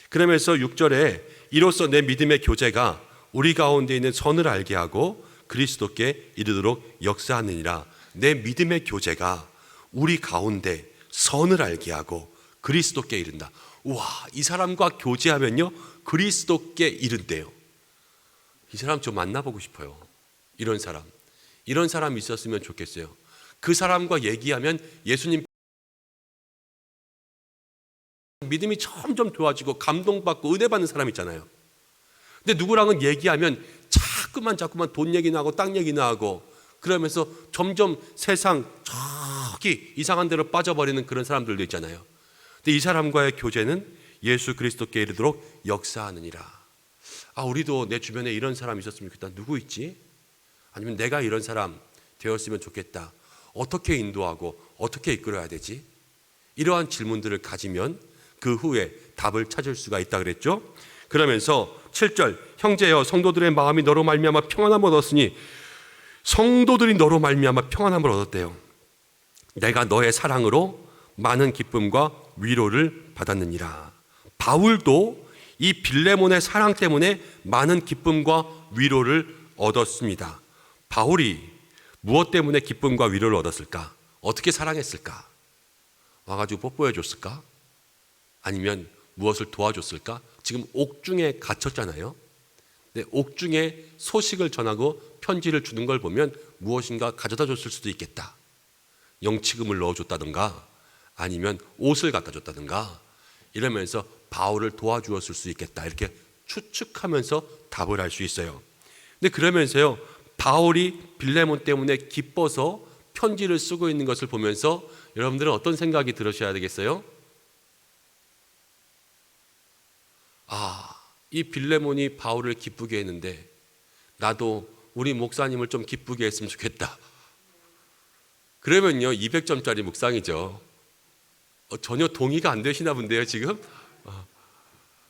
그러면서 6절에 이로써 내 믿음의 교제가 우리 가운데 있는 선을 알게 하고 그리스도께 이르도록 역사하느니라. 내 믿음의 교제가 우리 가운데 선을 알게 하고 그리스도께 이른다. 이 사람과 교제하면요 그리스도께 이른대요. 이 사람 좀 만나보고 싶어요. 이런 사람 있었으면 좋겠어요. 그 사람과 얘기하면 예수님 믿음이 점점 좋아지고 감동받고 은혜 받는 사람 있잖아요. 근데 누구랑은 얘기하면 자꾸만 돈 얘기나 하고 땅 얘기나 하고 그러면서 점점 세상 저기 이상한 데로 빠져버리는 그런 사람들도 있잖아요. 근데 이 사람과의 교제는 예수 그리스도께 이르도록 역사하느니라. 우리도 내 주변에 이런 사람이 있었으면 좋겠다. 누구 있지? 아니면 내가 이런 사람 되었으면 좋겠다. 어떻게 인도하고 어떻게 이끌어야 되지? 이러한 질문들을 가지면 그 후에 답을 찾을 수가 있다 그랬죠. 그러면서 7절 형제여 성도들의 마음이 너로 말미암아 평안함을 얻었으니 성도들이 너로 말미암아 평안함을 얻었대요. 내가 너의 사랑으로 많은 기쁨과 위로를 받았느니라. 바울도 이 빌레몬의 사랑 때문에 많은 기쁨과 위로를 얻었습니다. 바울이 무엇 때문에 기쁨과 위로를 얻었을까? 어떻게 사랑했을까? 와가지고 뽀뽀해 줬을까? 아니면 무엇을 도와줬을까? 지금 옥중에 갇혔잖아요. 근데 옥중에 소식을 전하고 편지를 주는 걸 보면 무엇인가 가져다 줬을 수도 있겠다. 영치금을 넣어줬다든가 아니면 옷을 갖다 줬다든가 이러면서 바울을 도와주었을 수 있겠다. 이렇게 추측하면서 답을 할 수 있어요. 근데 그러면서요, 바울이 빌레몬 때문에 기뻐서 편지를 쓰고 있는 것을 보면서 여러분들은 어떤 생각이 들으셔야 되겠어요? 이 빌레몬이 바울을 기쁘게 했는데 나도 우리 목사님을 좀 기쁘게 했으면 좋겠다. 그러면요 200점짜리 묵상이죠. 전혀 동의가 안 되시나 본데요 지금?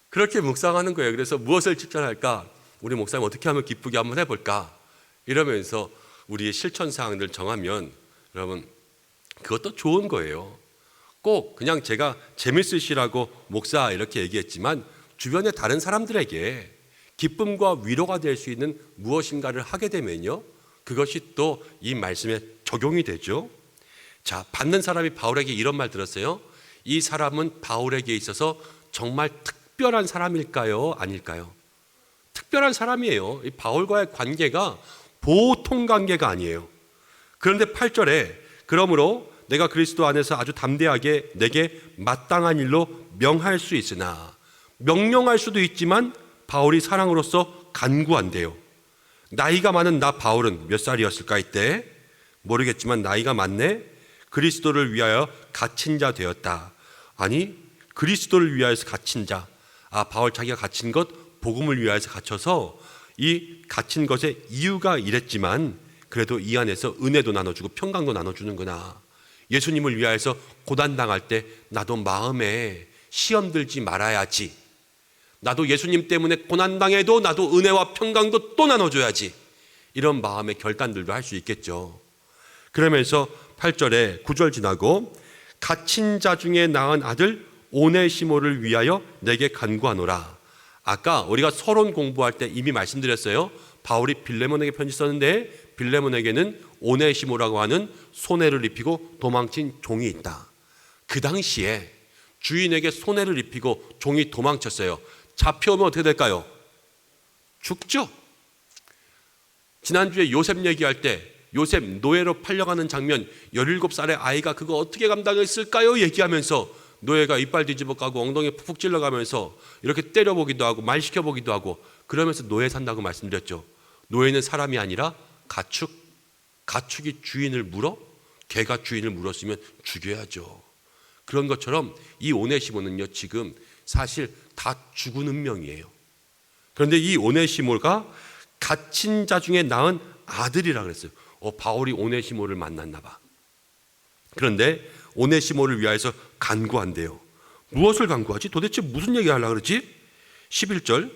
그렇게 묵상하는 거예요. 그래서 무엇을 실천할까? 우리 목사님 어떻게 하면 기쁘게 한번 해볼까? 이러면서 우리의 실천사항들 정하면 여러분 그것도 좋은 거예요. 꼭 그냥 제가 재밌으시라고 목사 이렇게 얘기했지만 주변의 다른 사람들에게 기쁨과 위로가 될 수 있는 무엇인가를 하게 되면요 그것이 또 이 말씀에 적용이 되죠. 자, 받는 사람이 바울에게 이런 말 들었어요. 이 사람은 바울에게 있어서 정말 특별한 사람일까요? 아닐까요? 특별한 사람이에요. 이 바울과의 관계가 보통 관계가 아니에요. 그런데 8절에 그러므로 내가 그리스도 안에서 아주 담대하게 내게 마땅한 일로 명할 수 있으나 명령할 수도 있지만 바울이 사랑으로서 간구한대요. 나이가 많은 나 바울은 몇 살이었을까 이때? 모르겠지만 나이가 많네. 그리스도를 위하여 갇힌 자 되었다. 아니 그리스도를 위하여서 갇힌 자. 바울 자기가 갇힌 것 복음을 위하여서 갇혀서 이 갇힌 것의 이유가 이랬지만 그래도 이 안에서 은혜도 나눠주고 평강도 나눠주는구나. 예수님을 위하여서 고난당할 때 나도 마음에 시험 들지 말아야지. 나도 예수님 때문에 고난당해도 나도 은혜와 평강도 또 나눠줘야지. 이런 마음의 결단들도 할 수 있겠죠. 그러면서 8절에 9절 지나고 갇힌 자 중에 낳은 아들 오네시모를 위하여 내게 간구하노라. 아까 우리가 서론 공부할 때 이미 말씀드렸어요. 바울이 빌레몬에게 편지 썼는데 빌레몬에게는 오네시모라고 하는 손해를 입히고 도망친 종이 있다. 그 당시에 주인에게 손해를 입히고 종이 도망쳤어요. 잡혀오면 어떻게 될까요? 죽죠. 지난주에 요셉 얘기할 때 요셉 노예로 팔려가는 장면 17살의 아이가 그거 어떻게 감당했을까요? 얘기하면서 노예가 이빨 뒤집어 까고 엉덩이에 푹푹 찔러가면서 이렇게 때려보기도 하고 말 시켜보기도 하고 그러면서 노예 산다고 말씀드렸죠. 노예는 사람이 아니라 가축. 가축이 주인을 물어? 개가 주인을 물었으면 죽여야죠. 그런 것처럼 이 오네시모는요 지금 사실 다 죽은 운명이에요. 그런데 이 오네시모가 갇힌 자 중에 낳은 아들이라 그랬어요. 바울이 오네시모를 만났나 봐. 그런데 오네시모를 위하여서 간구한대요. 무엇을 간구하지? 도대체 무슨 얘기 하려고 그러지? 11절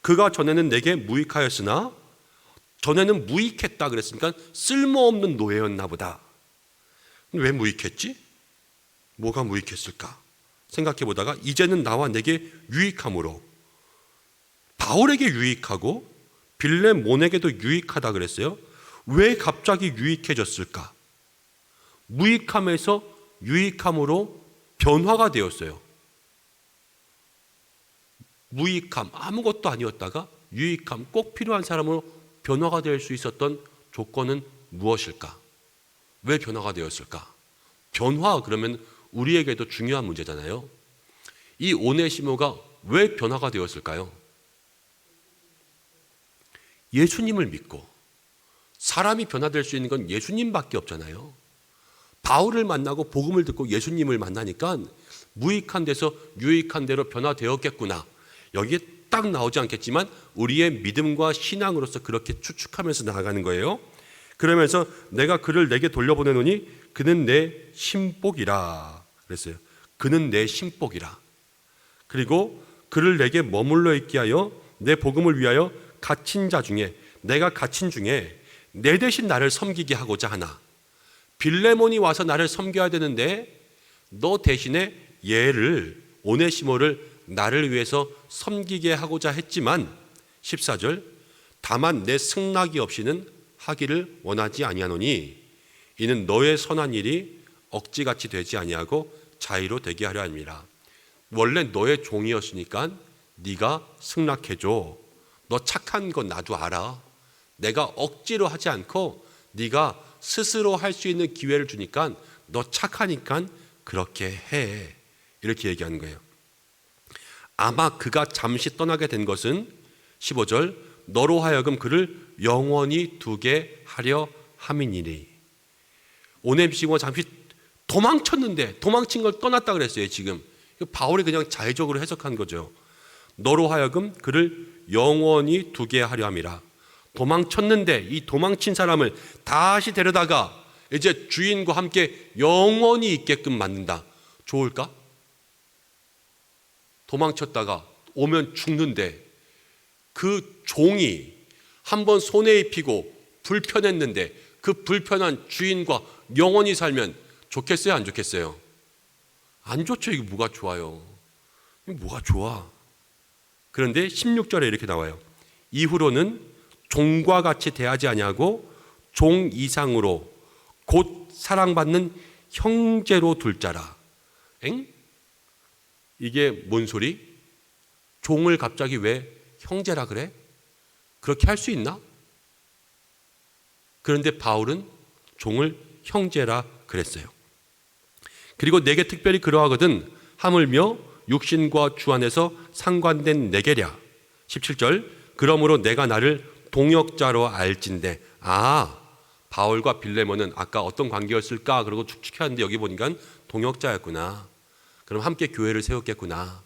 그가 전에는 내게 무익하였으나 전에는 무익했다 그랬으니까 쓸모없는 노예였나 보다. 왜 무익했지? 뭐가 무익했을까? 생각해 보다가 이제는 나와 내게 유익함으로 바울에게 유익하고 빌레몬에게도 유익하다 그랬어요. 왜 갑자기 유익해졌을까? 무익함에서 유익함으로 변화가 되었어요. 무익함 아무것도 아니었다가 유익함 꼭 필요한 사람으로 변화가 될 수 있었던 조건은 무엇일까? 왜 변화가 되었을까? 변화 그러면 우리에게도 중요한 문제잖아요. 이 오네시모가 왜 변화가 되었을까요? 예수님을 믿고 사람이 변화될 수 있는 건 예수님밖에 없잖아요. 바울을 만나고 복음을 듣고 예수님을 만나니까 무익한 데서 유익한 데로 변화되었겠구나. 여기에 딱 나오지 않겠지만 우리의 믿음과 신앙으로서 그렇게 추측하면서 나아가는 거예요. 그러면서 내가 그를 내게 돌려보내노니 그는 내 신복이라 그랬어요. 그는 내 신복이라. 그리고 그를 내게 머물러 있게 하여 내 복음을 위하여 갇힌 자 중에 내가 갇힌 중에 내 대신 나를 섬기게 하고자 하나. 빌레몬이 와서 나를 섬겨야 되는데 너 대신에 얘를 오네시모를 나를 위해서 섬기게 하고자 했지만 14절 다만 내 승낙이 없이는 하기를 원하지 아니하노니 이는 너의 선한 일이 억지같이 되지 아니하고 자의로 되게 하려 함이라. 원래 너의 종이었으니까 네가 승낙해줘. 너 착한 건 나도 알아. 내가 억지로 하지 않고 네가 스스로 할 수 있는 기회를 주니까 너 착하니까 그렇게 해. 이렇게 얘기하는 거예요. 아마 그가 잠시 떠나게 된 것은 15절 너로 하여금 그를 영원히 두게 하려 함이니리. 오네시모가 잠시 도망쳤는데 도망친 걸 떠났다 그랬어요. 지금 바울이 그냥 자의적으로 해석한 거죠. 너로 하여금 그를 영원히 두게 하려 함이라. 도망쳤는데 이 도망친 사람을 다시 데려다가 이제 주인과 함께 영원히 있게끔 만든다. 좋을까? 도망쳤다가 오면 죽는데 그 종이 한번 손에 입히고 불편했는데 그 불편한 주인과 영원히 살면 좋겠어요? 안 좋겠어요? 안 좋죠. 이게 뭐가 좋아요? 이게 뭐가 좋아? 그런데 16절에 이렇게 나와요. 이후로는 종과 같이 대하지 아니하고 종 이상으로 곧 사랑받는 형제로 둘 자라. 엥? 이게 뭔 소리? 종을 갑자기 왜 형제라 그래? 그렇게 할 수 있나? 그런데 바울은 종을 형제라 그랬어요. 그리고 내게 특별히 그러하거든 하물며 육신과 주 안에서 상관된 내게랴. 17절 그러므로 내가 나를 동역자로 알진대. 바울과 빌레몬은 아까 어떤 관계였을까? 그러고 추측했는데 여기 보니까 동역자였구나. 그럼 함께 교회를 세웠겠구나.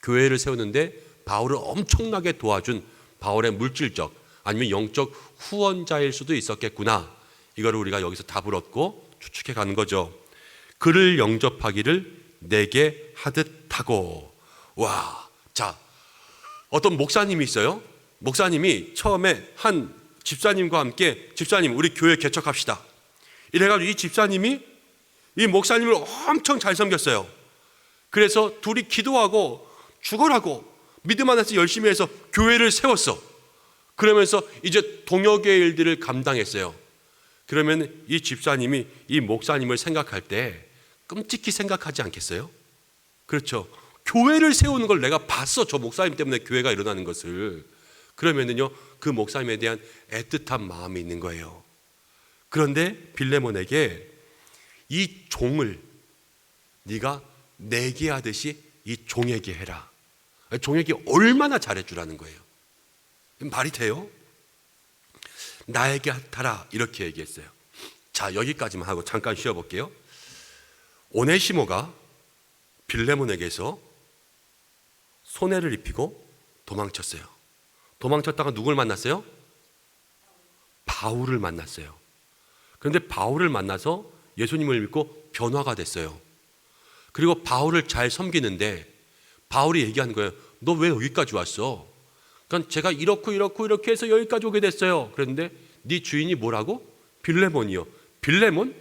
교회를 세우는데 바울을 엄청나게 도와준 바울의 물질적 아니면 영적 후원자일 수도 있었겠구나. 이거를 우리가 여기서 답을 얻고 추측해 가는 거죠. 그를 영접하기를 내게 하듯 하고. 와, 자, 어떤 목사님이 있어요. 목사님이 처음에 한 집사님과 함께 집사님 우리 교회 개척합시다. 이래가지고 이 집사님이 이 목사님을 엄청 잘 섬겼어요. 그래서 둘이 기도하고 죽어라고 믿음 안에서 열심히 해서 교회를 세웠어. 그러면서 이제 동역의 일들을 감당했어요. 그러면 이 집사님이 이 목사님을 생각할 때 끔찍히 생각하지 않겠어요? 그렇죠. 교회를 세우는 걸 내가 봤어. 저 목사님 때문에 교회가 일어나는 것을. 그러면은요, 그 목사님에 대한 애틋한 마음이 있는 거예요. 그런데 빌레몬에게 이 종을 네가 내게 하듯이 이 종에게 해라. 종에게 얼마나 잘해주라는 거예요. 말이 돼요? 나에게 하라 이렇게 얘기했어요. 자, 여기까지만 하고 잠깐 쉬어볼게요. 오네시모가 빌레몬에게서 손해를 입히고 도망쳤어요. 도망쳤다가 누굴 만났어요? 바울을 만났어요. 그런데 바울을 만나서 예수님을 믿고 변화가 됐어요. 그리고 바울을 잘 섬기는데 바울이 얘기하는 거예요. 너 왜 여기까지 왔어? 그러니까 제가 이렇게 해서 여기까지 오게 됐어요. 그런데 네 주인이 뭐라고? 빌레몬이요. 빌레몬?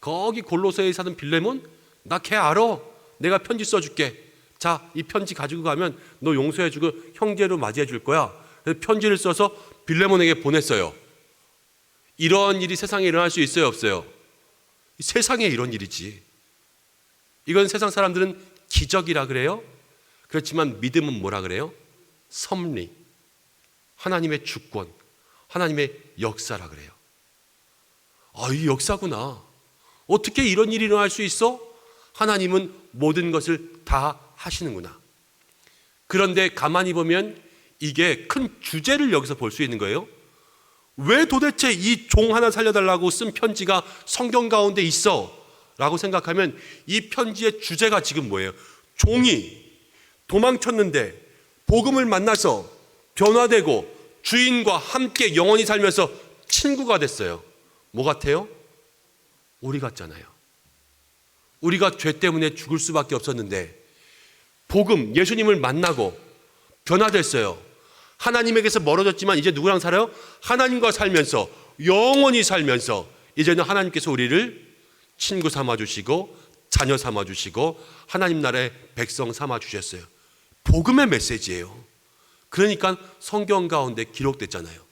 거기 골로새에 사는 빌레몬? 나 걔 알아. 내가 편지 써줄게. 자, 이 편지 가지고 가면 너 용서해주고 형제로 맞이해줄 거야. 그래서 편지를 써서 빌레몬에게 보냈어요. 이런 일이 세상에 일어날 수 있어요, 없어요? 세상에 이런 일이지. 이건 세상 사람들은 기적이라 그래요. 그렇지만 믿음은 뭐라 그래요? 섭리, 하나님의 주권, 하나님의 역사라 그래요. 이 역사구나. 어떻게 이런 일이 일어날 수 있어? 하나님은 모든 것을 다 하시는구나. 그런데 가만히 보면 이게 큰 주제를 여기서 볼 수 있는 거예요. 왜 도대체 이 종 하나 살려달라고 쓴 편지가 성경 가운데 있어? 라고 생각하면 이 편지의 주제가 지금 뭐예요? 종이 도망쳤는데 복음을 만나서 변화되고 주인과 함께 영원히 살면서 친구가 됐어요. 뭐 같아요? 우리 같잖아요. 우리가 죄 때문에 죽을 수밖에 없었는데 복음, 예수님을 만나고 변화됐어요. 하나님에게서 멀어졌지만 이제 누구랑 살아요? 하나님과 살면서 영원히 살면서 이제는 하나님께서 우리를 친구 삼아주시고 자녀 삼아주시고 하나님 나라의 백성 삼아주셨어요. 복음의 메시지예요. 그러니까 성경 가운데 기록됐잖아요.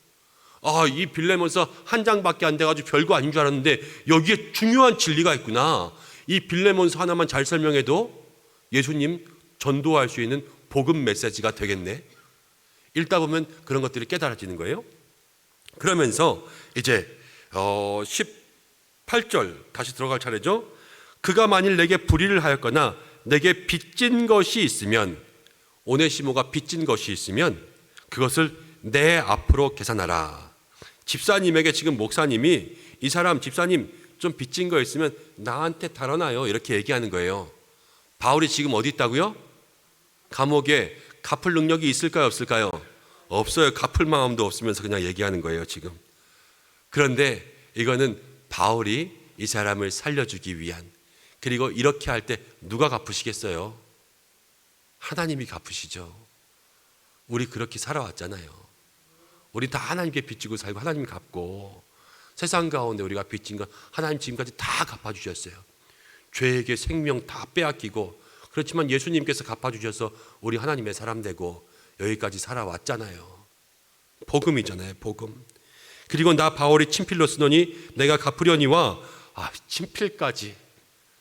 이 빌레몬서 한 장밖에 안 돼가지고 별거 아닌 줄 알았는데 여기에 중요한 진리가 있구나. 이 빌레몬서 하나만 잘 설명해도 예수님 전도할 수 있는 복음 메시지가 되겠네. 읽다 보면 그런 것들이 깨달아지는 거예요. 그러면서 이제 18절 다시 들어갈 차례죠. 그가 만일 내게 불의를 하였거나 내게 빚진 것이 있으면, 오네시모가 빚진 것이 있으면 그것을 내 앞으로 계산하라. 집사님에게 지금 목사님이 이 사람 집사님 좀 빚진 거 있으면 나한테 달아나요 이렇게 얘기하는 거예요. 바울이 지금 어디 있다고요? 감옥에. 갚을 능력이 있을까요 없을까요? 없어요. 갚을 마음도 없으면서 그냥 얘기하는 거예요 지금. 그런데 이거는 바울이 이 사람을 살려주기 위한, 그리고 이렇게 할 때 누가 갚으시겠어요? 하나님이 갚으시죠. 우리 그렇게 살아왔잖아요. 우리 다 하나님께 빚지고 살고 하나님이 갚고, 세상 가운데 우리가 빚진 건 하나님 지금까지 다 갚아주셨어요. 죄에게 생명 다 빼앗기고, 그렇지만 예수님께서 갚아주셔서 우리 하나님의 사람 되고 여기까지 살아왔잖아요. 복음이잖아요, 복음. 그리고 나 바울이 친필로 쓰노니 내가 갚으려니와, 친필까지,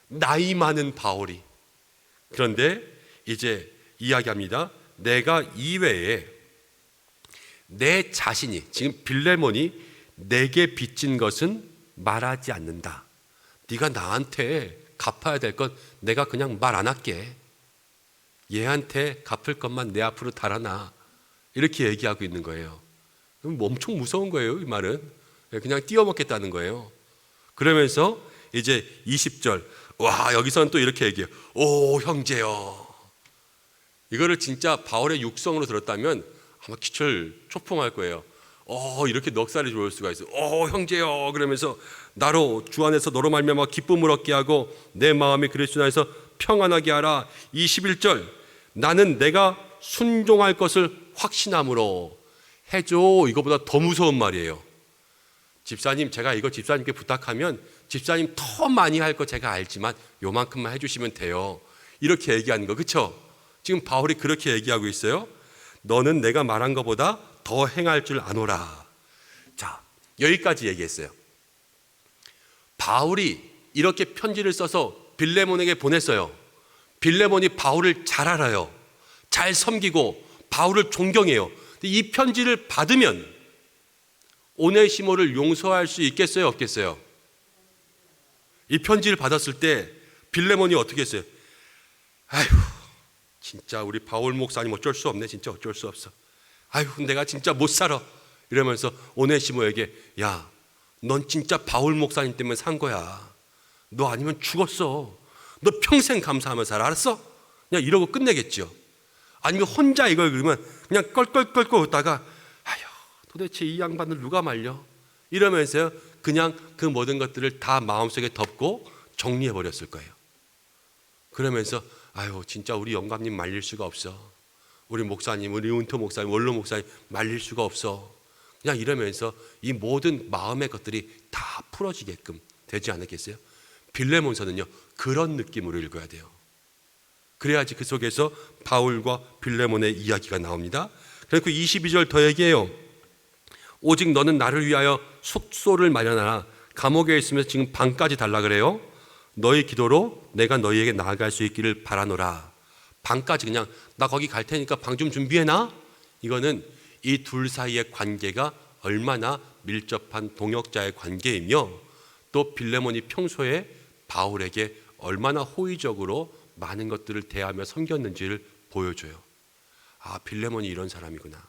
나이 많은 바울이. 그런데 이제 이야기합니다. 내가 이외에 내 자신이, 지금 빌레몬이 내게 빚진 것은 말하지 않는다. 네가 나한테 갚아야 될 건 내가 그냥 말 안 할게. 얘한테 갚을 것만 내 앞으로 달아나. 이렇게 얘기하고 있는 거예요. 엄청 무서운 거예요, 이 말은. 그냥 띄워먹겠다는 거예요. 그러면서 이제 20절, 여기서는 또 이렇게 얘기해요. 오, 형제여. 이거를 진짜 바울의 육성으로 들었다면 아마 기철 초풍할 거예요. 이렇게 넉살이 좋을 수가 있어요. 형제여. 그러면서 나로 주 안에서 너로 말미암아 기쁨을 얻게 하고 내 마음이 그리스도 안에서 평안하게 하라. 21절, 나는 내가 순종할 것을 확신함으로 해줘. 이거보다 더 무서운 말이에요. 집사님, 제가 이거 집사님께 부탁하면 집사님 더 많이 할 거 제가 알지만 요만큼만 해주시면 돼요. 이렇게 얘기하는 거, 그렇죠? 지금 바울이 그렇게 얘기하고 있어요. 너는 내가 말한 것보다 더 행할 줄 아노라. 자, 여기까지 얘기했어요. 바울이 이렇게 편지를 써서 빌레몬에게 보냈어요. 빌레몬이 바울을 잘 알아요. 잘 섬기고 바울을 존경해요. 근데 이 편지를 받으면 오네시모를 용서할 수 있겠어요 없겠어요? 이 편지를 받았을 때 빌레몬이 어떻게 했어요? 아휴, 진짜 우리 바울 목사님 어쩔 수 없네. 진짜 어쩔 수 없어. 아휴, 내가 진짜 못 살아. 이러면서 오네시모에게, 야, 넌 진짜 바울 목사님 때문에 산 거야. 너 아니면 죽었어. 너 평생 감사하며 살아. 알았어? 그냥 이러고 끝내겠죠. 아니면 혼자 이걸 그러면 그냥 껄껄껄껄 웃다가, 아휴, 도대체 이 양반을 누가 말려? 이러면서 그냥 그 모든 것들을 다 마음속에 덮고 정리해 버렸을 거예요. 그러면서 아유, 진짜 우리 영감님 말릴 수가 없어. 우리 목사님, 우리 은토 목사님, 원로 목사님 말릴 수가 없어. 그냥 이러면서 이 모든 마음의 것들이 다 풀어지게끔 되지 않았겠어요? 빌레몬서는요, 그런 느낌으로 읽어야 돼요. 그래야지 그 속에서 바울과 빌레몬의 이야기가 나옵니다. 그리고 22절 더 얘기해요. 오직 너는 나를 위하여 숙소를 마련하라. 감옥에 있으면서 지금 방까지 달라 그래요. 너희 기도로 내가 너희에게 나아갈 수 있기를 바라노라. 방까지, 그냥 나 거기 갈 테니까 방 좀 준비해놔. 이거는 이 둘 사이의 관계가 얼마나 밀접한 동역자의 관계이며, 또 빌레몬이 평소에 바울에게 얼마나 호의적으로 많은 것들을 대하며 섬겼는지를 보여줘요. 아, 빌레몬이 이런 사람이구나.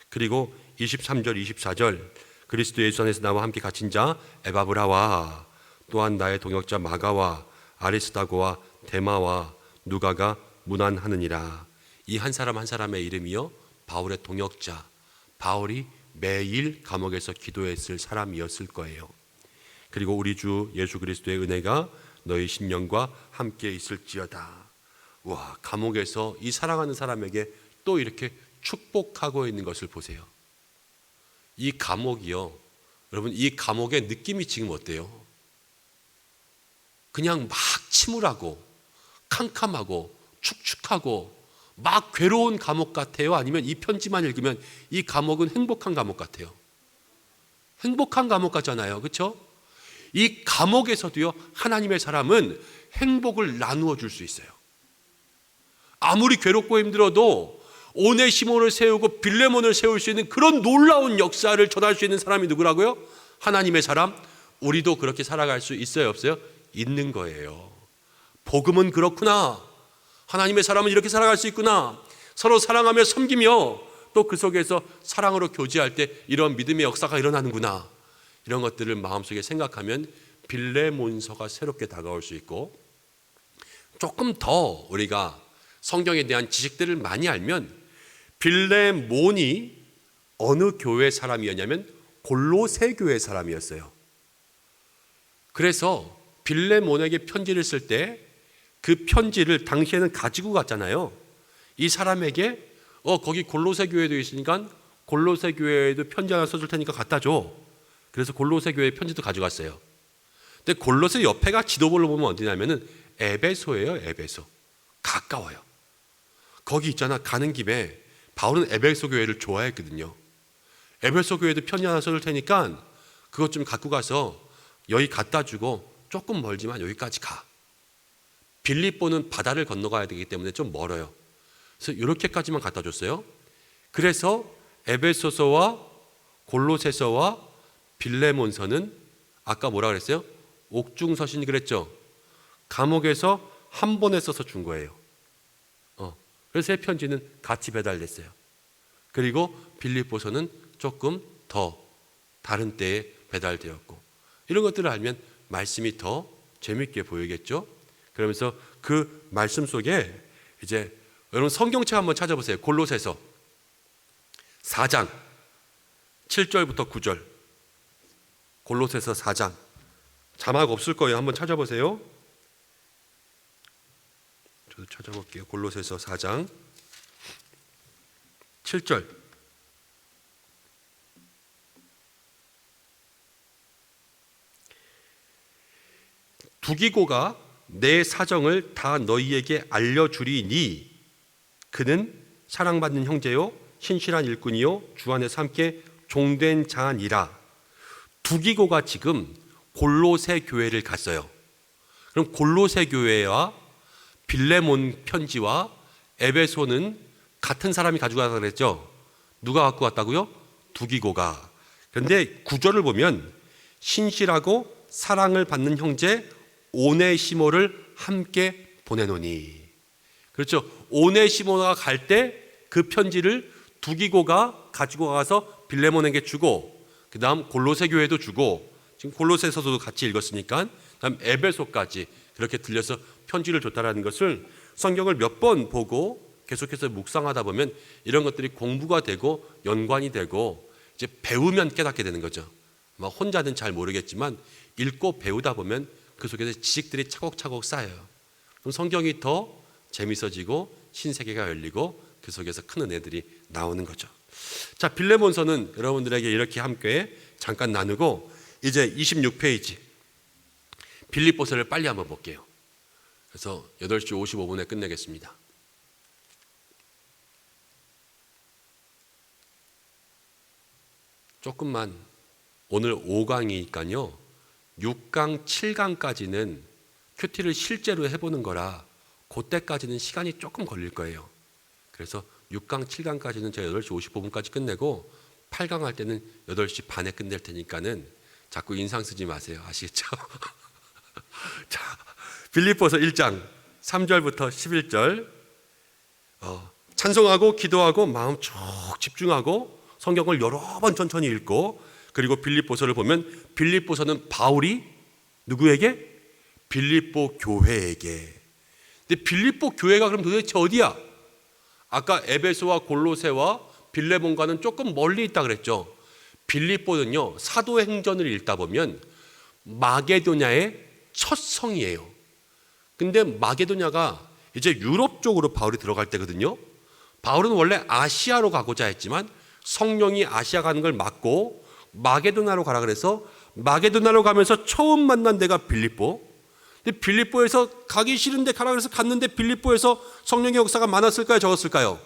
그리고 23절 24절 그리스도 예수 안에서 나와 함께 갇힌 자 에바브라와 또한 나의 동역자 마가와 아리스다고와 데마와 누가가 문안하느니라. 이 한 사람 한 사람의 이름이요 바울의 동역자, 바울이 매일 감옥에서 기도했을 사람이었을 거예요. 그리고 우리 주 예수 그리스도의 은혜가 너희 심령과 함께 있을지어다. 와, 감옥에서 이 사랑하는 사람에게 또 이렇게 축복하고 있는 것을 보세요. 이 감옥이요, 여러분, 이 감옥의 느낌이 지금 어때요? 그냥 막 침울하고 캄캄하고 축축하고 막 괴로운 감옥 같아요? 아니면 이 편지만 읽으면 이 감옥은 행복한 감옥 같아요? 행복한 감옥 같잖아요, 그렇죠? 이 감옥에서도요, 하나님의 사람은 행복을 나누어 줄 수 있어요. 아무리 괴롭고 힘들어도 오네시모를 세우고 빌레몬을 세울 수 있는 그런 놀라운 역사를 전할 수 있는 사람이 누구라고요? 하나님의 사람. 우리도 그렇게 살아갈 수 있어요, 없어요? 있는 거예요. 복음은 그렇구나. 하나님의 사람은 이렇게 살아갈 수 있구나. 서로 사랑하며 섬기며 또 그 속에서 사랑으로 교제할 때 이런 믿음의 역사가 일어나는구나. 이런 것들을 마음속에 생각하면 빌레몬서가 새롭게 다가올 수 있고, 조금 더 우리가 성경에 대한 지식들을 많이 알면 빌레몬이 어느 교회 사람이었냐면 골로새 교회 사람이었어요. 그래서 빌레몬에게 편지를 쓸 때 그 편지를 당시에는 가지고 갔잖아요. 이 사람에게 거기 골로새 교회도 있으니까 골로새 교회에도 편지 하나 써줄 테니까 갖다 줘. 그래서 골로새 교회 편지도 가져갔어요. 근데 골로새 옆에가 지도볼로 보면 어디냐면은 에베소예요. 에베소. 가까워요. 거기 있잖아. 가는 김에 바울은 에베소 교회를 좋아했거든요. 에베소 교회도 편지 하나 써줄 테니까 그것 좀 갖고 가서 여기 갖다 주고 조금 멀지만 여기까지 가. 빌립보는 바다를 건너가야 되기 때문에 좀 멀어요. 그래서 이렇게까지만 갖다 줬어요. 그래서 에베소서와 골로새서와 빌레몬서는 아까 뭐라 그랬어요? 옥중서신 그랬죠. 감옥에서 한 번에 써서 준 거예요. 그래서 세 편지는 같이 배달됐어요. 그리고 빌립보서는 조금 더 다른 때에 배달되었고, 이런 것들을 알면 말씀이 더 재밌게 보이겠죠. 그러면서 그 말씀 속에 이제 여러분 성경책 한번 찾아보세요. 골로새서 4장 7절부터 9절. 골로새서 4장. 자막 없을 거예요. 한번 찾아보세요. 저도 찾아볼게요. 골로새서 4장 7절. 두기고가 내 사정을 다 너희에게 알려주리니 그는 사랑받는 형제요 신실한 일꾼이요 주 안에서 함께 종된 자니라. 두기고가 지금 골로새 교회를 갔어요. 그럼 골로새 교회와 빌레몬 편지와 에베소는 같은 사람이 가지고 가서 그랬죠. 누가 갖고 왔다고요? 두기고가. 그런데 구절을 보면 신실하고 사랑을 받는 형제 오네시모를 함께 보내노니. 그렇죠. 오네시모가 갈 때 그 편지를 두기고가 가지고 가서 빌레몬에게 주고, 그 다음 골로새 교회도 주고, 지금 골로새서도 같이 읽었으니까 다음 에베소까지 그렇게 들려서 편지를 줬다라는 것을 성경을 몇 번 보고 계속해서 묵상하다 보면 이런 것들이 공부가 되고 연관이 되고 이제 배우면 깨닫게 되는 거죠. 막 혼자는 잘 모르겠지만 읽고 배우다 보면 그 속에서 지식들이 차곡차곡 쌓여요. 그럼 성경이 더 재밌어지고 신세계가 열리고 그 속에서 큰 은혜들이 나오는 거죠. 자, 빌레몬서는 여러분들에게 이렇게 함께 잠깐 나누고 이제 26페이지 빌립보서를 빨리 한번 볼게요. 그래서 8시 55분에 끝내겠습니다. 조금만, 오늘 5강이니까요 6강, 7강까지는 큐티를 실제로 해보는 거라 그때까지는 시간이 조금 걸릴 거예요. 그래서 6강, 7강까지는 제가 8시 55분까지 끝내고 8강 할 때는 8시 반에 끝낼 테니까는 자꾸 인상 쓰지 마세요. 아시겠죠? 자, 빌립보서 1장 3절부터 11절. 찬송하고 기도하고 마음 쭉 집중하고 성경을 여러 번 천천히 읽고, 그리고 빌립보서를 보면 빌립보서는 바울이 누구에게? 빌립보 교회에게. 근데 빌립보 교회가 그럼 도대체 어디야? 아까 에베소와 골로새와 빌레몬과는 조금 멀리 있다 그랬죠. 빌립보는요, 사도행전을 읽다 보면 마게도냐의 첫 성이에요. 근데 마게도냐가 이제 유럽 쪽으로 바울이 들어갈 때거든요. 바울은 원래 아시아로 가고자 했지만 성령이 아시아 가는 걸 막고 마게도나로 가라 그래서 마게도나로 가면서 처음 만난 데가 빌립보. 근데 빌립보에서 가기 싫은데 가라 그래서 갔는데 빌립보에서 성령의 역사가 많았을까요? 적었을까요?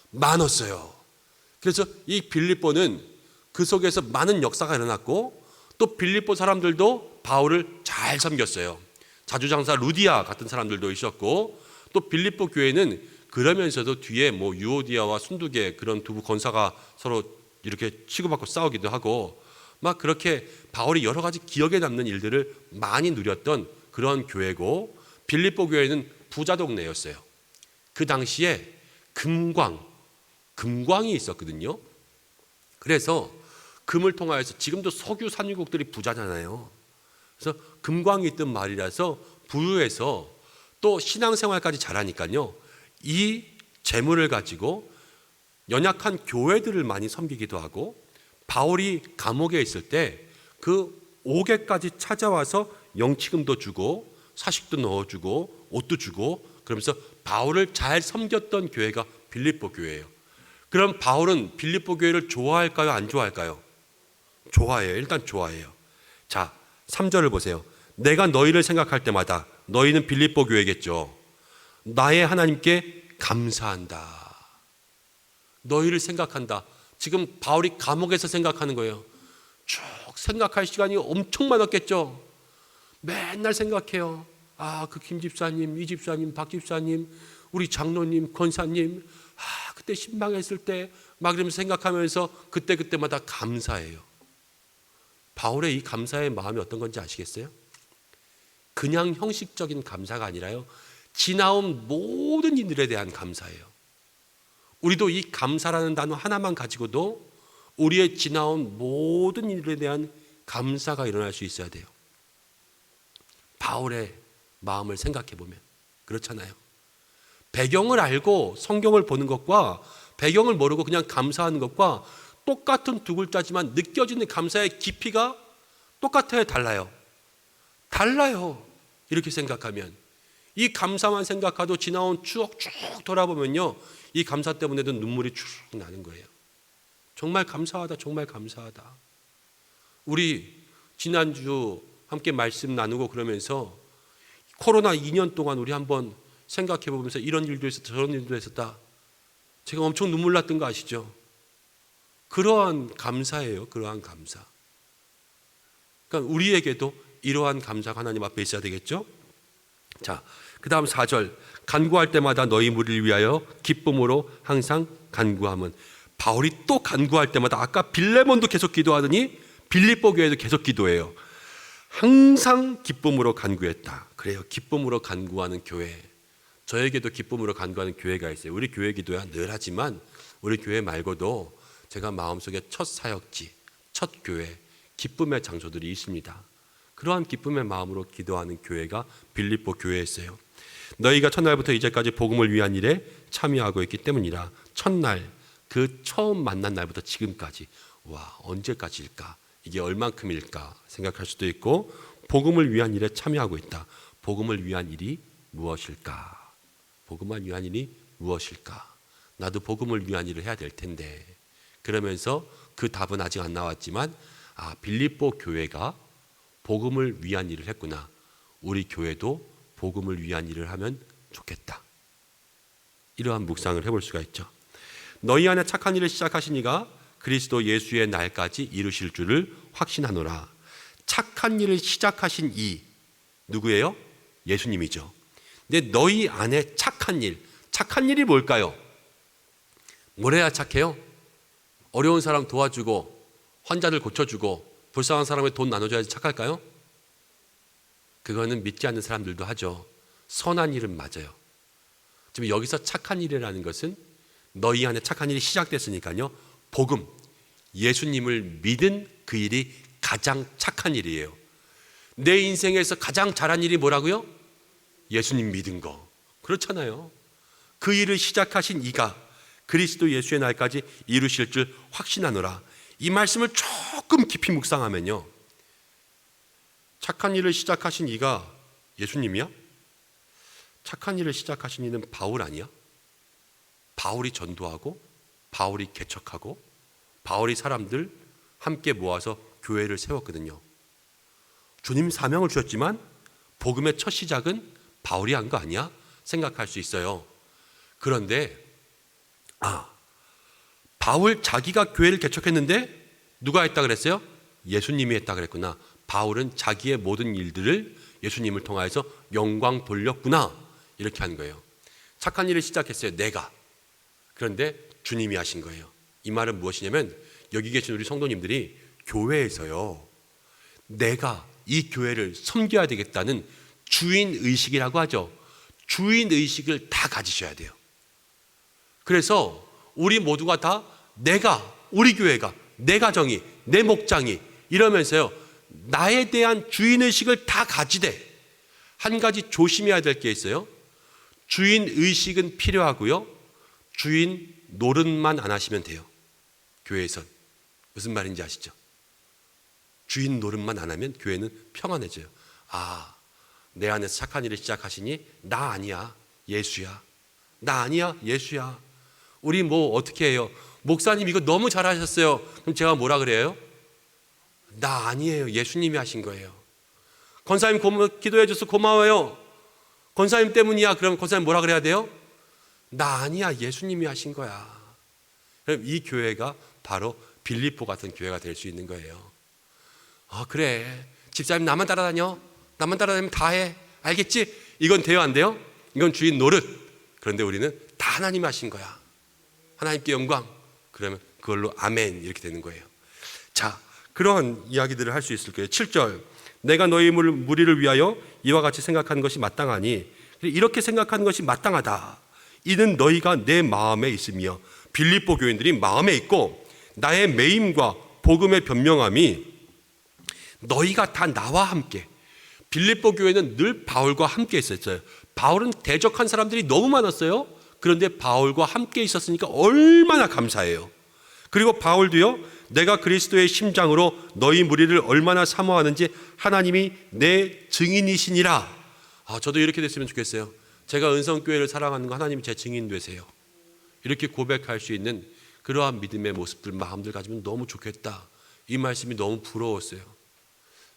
많았어요. 그래서 이 빌립보는 그 속에서 많은 역사가 일어났고, 또 빌립보 사람들도 바울을 잘 섬겼어요. 자주장사 루디아 같은 사람들도 있었고, 또 빌립보 교회는 그러면서도 뒤에 뭐 유오디아와 순두계 그런 두 권사가 서로 이렇게 치고받고 싸우기도 하고, 막 그렇게 바울이 여러 가지 기억에 남는 일들을 많이 누렸던 그런 교회고, 빌립보 교회는 부자 동네였어요. 그 당시에 금광이 있었거든요. 그래서 금을 통하여서, 지금도 석유 산유국들이 부자잖아요. 그래서 금광이 있던 말이라서 부유해서 또 신앙생활까지 잘하니까요, 이 재물을 가지고 연약한 교회들을 많이 섬기기도 하고, 바울이 감옥에 있을 때 그 옥에까지 찾아와서 영치금도 주고 사식도 넣어주고 옷도 주고, 그러면서 바울을 잘 섬겼던 교회가 빌립보 교회예요. 그럼 바울은 빌립보 교회를 좋아할까요? 안 좋아할까요? 좋아해요. 일단 좋아해요. 자, 3절을 보세요. 내가 너희를 생각할 때마다, 너희는 빌립보 교회겠죠. 나의 하나님께 감사한다. 너희를 생각한다. 지금 바울이 감옥에서 생각하는 거예요. 쭉 생각할 시간이 엄청 많았겠죠. 맨날 생각해요. 아, 그 김 집사님, 이 집사님, 박 집사님, 우리 장로님, 권사님, 아, 그때 신방했을 때 막 이러면서 생각하면서 그때마다 감사해요. 바울의 이 감사의 마음이 어떤 건지 아시겠어요? 그냥 형식적인 감사가 아니라요, 지나온 모든 일들에 대한 감사예요. 우리도 이 감사라는 단어 하나만 가지고도 우리의 지나온 모든 일들에 대한 감사가 일어날 수 있어야 돼요. 바울의 마음을 생각해 보면 그렇잖아요. 배경을 알고 성경을 보는 것과 배경을 모르고 그냥 감사하는 것과 똑같은 두 글자지만 느껴지는 감사의 깊이가 똑같아요? 달라요? 달라요. 이렇게 생각하면, 이 감사만 생각하도 지나온 추억 쭉 돌아보면요, 이 감사 때문에도 눈물이 쭉 나는 거예요. 정말 감사하다, 정말 감사하다. 우리 지난주 함께 말씀 나누고 그러면서 코로나 2년 동안 우리 한번 생각해 보면서 이런 일도 있었다, 저런 일도 있었다, 제가 엄청 눈물 났던 거 아시죠? 그러한 감사예요. 그러한 감사. 그러니까 우리에게도 이러한 감사가 하나님 앞에 있어야 되겠죠? 자, 그 다음 4절. 간구할 때마다 너희 무리를 위하여 기쁨으로 항상 간구함은. 바울이 또 간구할 때마다, 아까 빌레몬도 계속 기도하더니 빌립보 교회도 계속 기도해요. 항상 기쁨으로 간구했다. 그래요. 기쁨으로 간구하는 교회. 저에게도 기쁨으로 간구하는 교회가 있어요. 우리 교회 기도야 늘 하지만 우리 교회 말고도 제가 마음속에 첫 사역지, 첫 교회, 기쁨의 장소들이 있습니다. 그러한 기쁨의 마음으로 기도하는 교회가 빌립보 교회였어요. 너희가 첫날부터 이제까지 복음을 위한 일에 참여하고 있기 때문이라. 첫날, 그 처음 만난 날부터 지금까지, 와, 언제까지일까? 이게 얼만큼일까? 생각할 수도 있고, 복음을 위한 일에 참여하고 있다. 복음을 위한 일이 무엇일까? 복음을 위한 일이 무엇일까? 나도 복음을 위한 일을 해야 될 텐데. 그러면서 그 답은 아직 안 나왔지만, 아, 빌립보 교회가 복음을 위한 일을 했구나. 우리 교회도 복음을 위한 일을 하면 좋겠다. 이러한 묵상을 해볼 수가 있죠. 너희 안에 착한 일을 시작하신 이가 그리스도 예수의 날까지 이루실 줄을 확신하노라. 착한 일을 시작하신 이 누구예요? 예수님이죠. 근데 너희 안에 착한 일이 뭘까요? 뭘 해야 착해요? 어려운 사람 도와주고 환자들 고쳐주고 불쌍한 사람의 돈 나눠줘야지 착할까요? 그거는 믿지 않는 사람들도 하죠. 선한 일은 맞아요. 지금 여기서 착한 일이라는 것은 너희 안에 착한 일이 시작됐으니까요, 복음, 예수님을 믿은 그 일이 가장 착한 일이에요. 내 인생에서 가장 잘한 일이 뭐라고요? 예수님 믿은 거. 그렇잖아요. 그 일을 시작하신 이가 그리스도 예수의 날까지 이루실 줄 확신하노라. 이 말씀을 조금 깊이 묵상하면요, 착한 일을 시작하신 이가 예수님이야? 착한 일을 시작하신 이는 바울 아니야? 바울이 전도하고 바울이 개척하고 바울이 사람들 함께 모아서 교회를 세웠거든요. 주님 사명을 주셨지만 복음의 첫 시작은 바울이 한 거 아니야? 생각할 수 있어요. 그런데 바울 자기가 교회를 개척했는데 누가 했다 그랬어요? 예수님이 했다 그랬구나. 바울은 자기의 모든 일들을 예수님을 통하여서 영광 돌렸구나, 이렇게 한 거예요. 착한 일을 시작했어요, 내가. 그런데 주님이 하신 거예요. 이 말은 무엇이냐면 여기 계신 우리 성도님들이 교회에서요, 내가 이 교회를 섬겨야 되겠다는 주인의식이라고 하죠. 주인의식을 다 가지셔야 돼요. 그래서 우리 모두가 다 내가, 우리 교회가, 내 가정이, 내 목장이 이러면서요, 나에 대한 주인의식을 다 가지되 한 가지 조심해야 될 게 있어요. 주인의식은 필요하고요, 주인 노릇만 안 하시면 돼요. 교회에선. 무슨 말인지 아시죠? 주인 노릇만 안 하면 교회는 평안해져요. 내 안에서 착한 일을 시작하시니 나 아니야, 예수야. 나 아니야, 예수야. 우리 뭐 어떻게 해요? 목사님 이거 너무 잘하셨어요. 그럼 제가 뭐라 그래요? 나 아니에요, 예수님이 하신 거예요. 권사님 기도해 줘서 고마워요. 권사님 때문이야. 그럼 권사님 뭐라 그래야 돼요? 나 아니야, 예수님이 하신 거야. 그럼 이 교회가 바로 빌립보 같은 교회가 될 수 있는 거예요. 그래, 집사님 나만 따라다녀. 나만 따라다니면 다 해. 알겠지? 이건 돼요, 안 돼요? 이건 주인 노릇. 그런데 우리는 다 하나님이 하신 거야. 하나님께 영광. 그러면 그걸로 아멘 이렇게 되는 거예요. 자, 그러한 이야기들을 할 수 있을 거예요. 7절, 내가 너희 무리를 위하여 이와 같이 생각하는 것이 마땅하니, 이렇게 생각하는 것이 마땅하다. 이는 너희가 내 마음에 있으며, 빌립보 교인들이 마음에 있고 나의 매임과 복음의 변명함이 너희가 다 나와 함께. 빌립보 교회는 늘 바울과 함께 있었어요. 바울은 대적한 사람들이 너무 많았어요. 그런데 바울과 함께 있었으니까 얼마나 감사해요. 그리고 바울도요, 내가 그리스도의 심장으로 너희 무리를 얼마나 사모하는지 하나님이 내 증인이시니라. 저도 이렇게 됐으면 좋겠어요. 제가 은성교회를 사랑하는 거 하나님이 제 증인 되세요. 이렇게 고백할 수 있는 그러한 믿음의 모습들, 마음들 가지면 너무 좋겠다. 이 말씀이 너무 부러웠어요.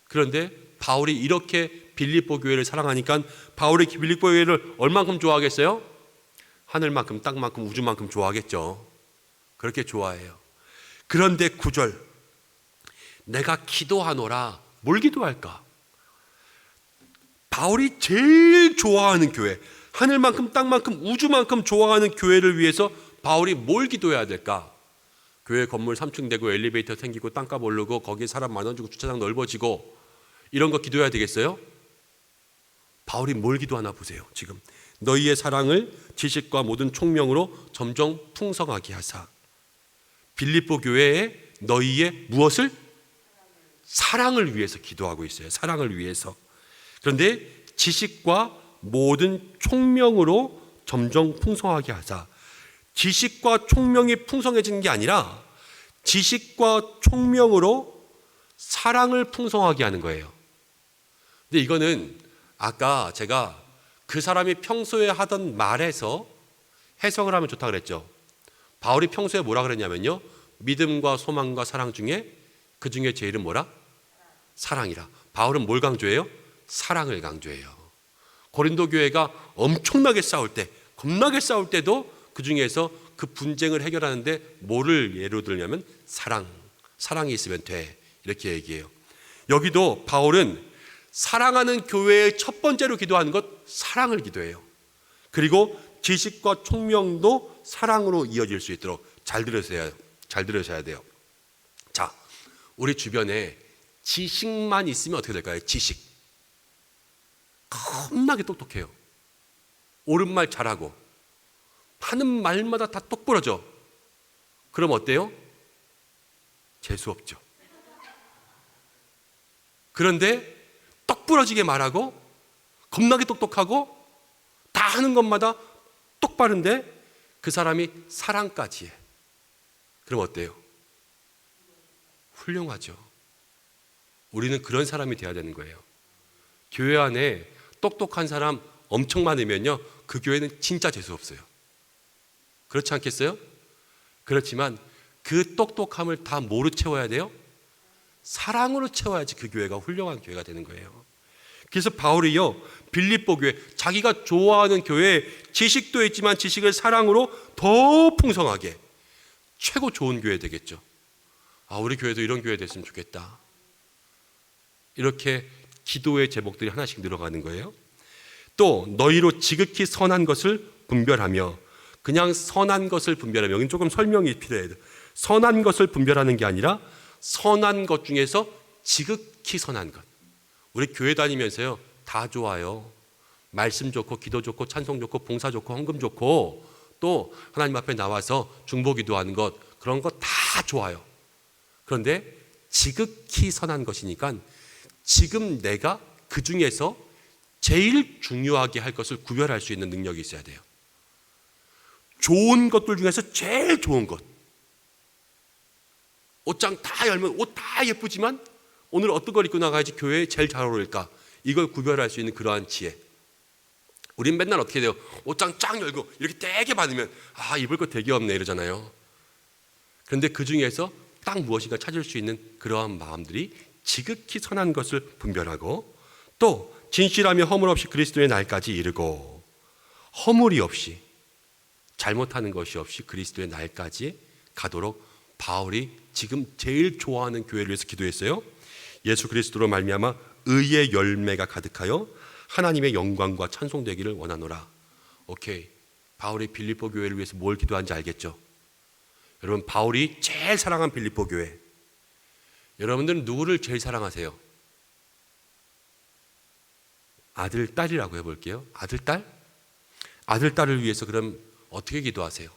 그런데 바울이 이렇게 빌립보 교회를 사랑하니까 바울이 빌립보 교회를 얼만큼 좋아하겠어요? 하늘만큼, 땅만큼, 우주만큼 좋아하겠죠. 그렇게 좋아해요. 그런데 9절, 내가 기도하노라. 뭘 기도할까? 바울이 제일 좋아하는 교회, 하늘만큼 땅만큼 우주만큼 좋아하는 교회를 위해서 바울이 뭘 기도해야 될까? 교회 건물 3층 되고 엘리베이터 생기고 땅값 오르고 거기에 사람 많아지고 주차장 넓어지고 이런 거 기도해야 되겠어요? 바울이 뭘 기도하나 보세요. 지금 너희의 사랑을 지식과 모든 총명으로 점점 풍성하게 하사. 빌립보 교회에 너희의 무엇을? 사랑을 위해서 기도하고 있어요. 사랑을 위해서. 그런데 지식과 모든 총명으로 점점 풍성하게 하자. 지식과 총명이 풍성해지는 게 아니라 지식과 총명으로 사랑을 풍성하게 하는 거예요. 근데 이거는 아까 제가 그 사람이 평소에 하던 말에서 해석을 하면 좋다 그랬죠. 바울이 평소에 뭐라 그랬냐면요, 믿음과 소망과 사랑 중에 그 중에 제일은 뭐라? 사랑이라. 바울은 뭘 강조해요? 사랑을 강조해요. 고린도 교회가 엄청나게 싸울 때, 겁나게 싸울 때도 그 중에서 그 분쟁을 해결하는데 뭐를 예로 들냐면 사랑이 있으면 돼, 이렇게 얘기해요. 여기도 바울은 사랑하는 교회의 첫 번째로 기도하는 것, 사랑을 기도해요. 그리고 지식과 총명도 사랑으로 이어질 수 있도록 잘 들으셔야 돼요. 자, 우리 주변에 지식만 있으면 어떻게 될까요? 지식. 겁나게 똑똑해요. 옳은 말 잘하고 하는 말마다 다 똑부러져. 그럼 어때요? 재수 없죠. 그런데 똑 부러지게 말하고 겁나게 똑똑하고 다 하는 것마다 똑바른데 그 사람이 사랑까지 해. 그럼 어때요? 훌륭하죠. 우리는 그런 사람이 되어야 되는 거예요. 교회 안에 똑똑한 사람 엄청 많으면요, 그 교회는 진짜 재수 없어요. 그렇지 않겠어요? 그렇지만 그 똑똑함을 다 뭐로 채워야 돼요? 사랑으로 채워야지 그 교회가 훌륭한 교회가 되는 거예요. 그래서 바울이요, 빌립보 교회, 자기가 좋아하는 교회에 지식도 있지만 지식을 사랑으로 더 풍성하게, 최고 좋은 교회 되겠죠. 아, 우리 교회도 이런 교회 됐으면 좋겠다. 이렇게 기도의 제목들이 하나씩 늘어가는 거예요. 또 너희로 지극히 선한 것을 분별하며, 그냥 선한 것을 분별하며, 여기는 조금 설명이 필요해요. 선한 것을 분별하는 게 아니라 선한 것 중에서 지극히 선한 것. 우리 교회 다니면서요, 다 좋아요. 말씀 좋고 기도 좋고 찬송 좋고 봉사 좋고 헌금 좋고 또 하나님 앞에 나와서 중보 기도하는 것, 그런 거 다 좋아요. 그런데 지극히 선한 것이니까 지금 내가 그 중에서 제일 중요하게 할 것을 구별할 수 있는 능력이 있어야 돼요. 좋은 것들 중에서 제일 좋은 것. 옷장 다 열면 옷 다 예쁘지만 오늘 어떤 걸 입고 나가야지 교회에 제일 잘 어울릴까? 이걸 구별할 수 있는 그러한 지혜. 우린 맨날 어떻게 돼요? 옷장 쫙 열고 이렇게 되게 많으면 아, 입을 거 되게 없네 이러잖아요. 그런데 그 중에서 딱 무엇인가 찾을 수 있는 그러한 마음들이 지극히 선한 것을 분별하고, 또 진실하며 허물 없이 그리스도의 날까지 이르고, 허물이 없이 잘못하는 것이 없이 그리스도의 날까지 가도록 바울이 지금 제일 좋아하는 교회를 위해서 기도했어요. 예수 그리스도로 말미암아 의의 열매가 가득하여 하나님의 영광과 찬송되기를 원하노라. 오케이, 바울이 빌립보 교회를 위해서 뭘 기도한지 알겠죠? 여러분, 바울이 제일 사랑한 빌립보 교회, 여러분들은 누구를 제일 사랑하세요? 아들, 딸이라고 해볼게요. 아들, 딸? 아들, 딸을 위해서 그럼 어떻게 기도하세요?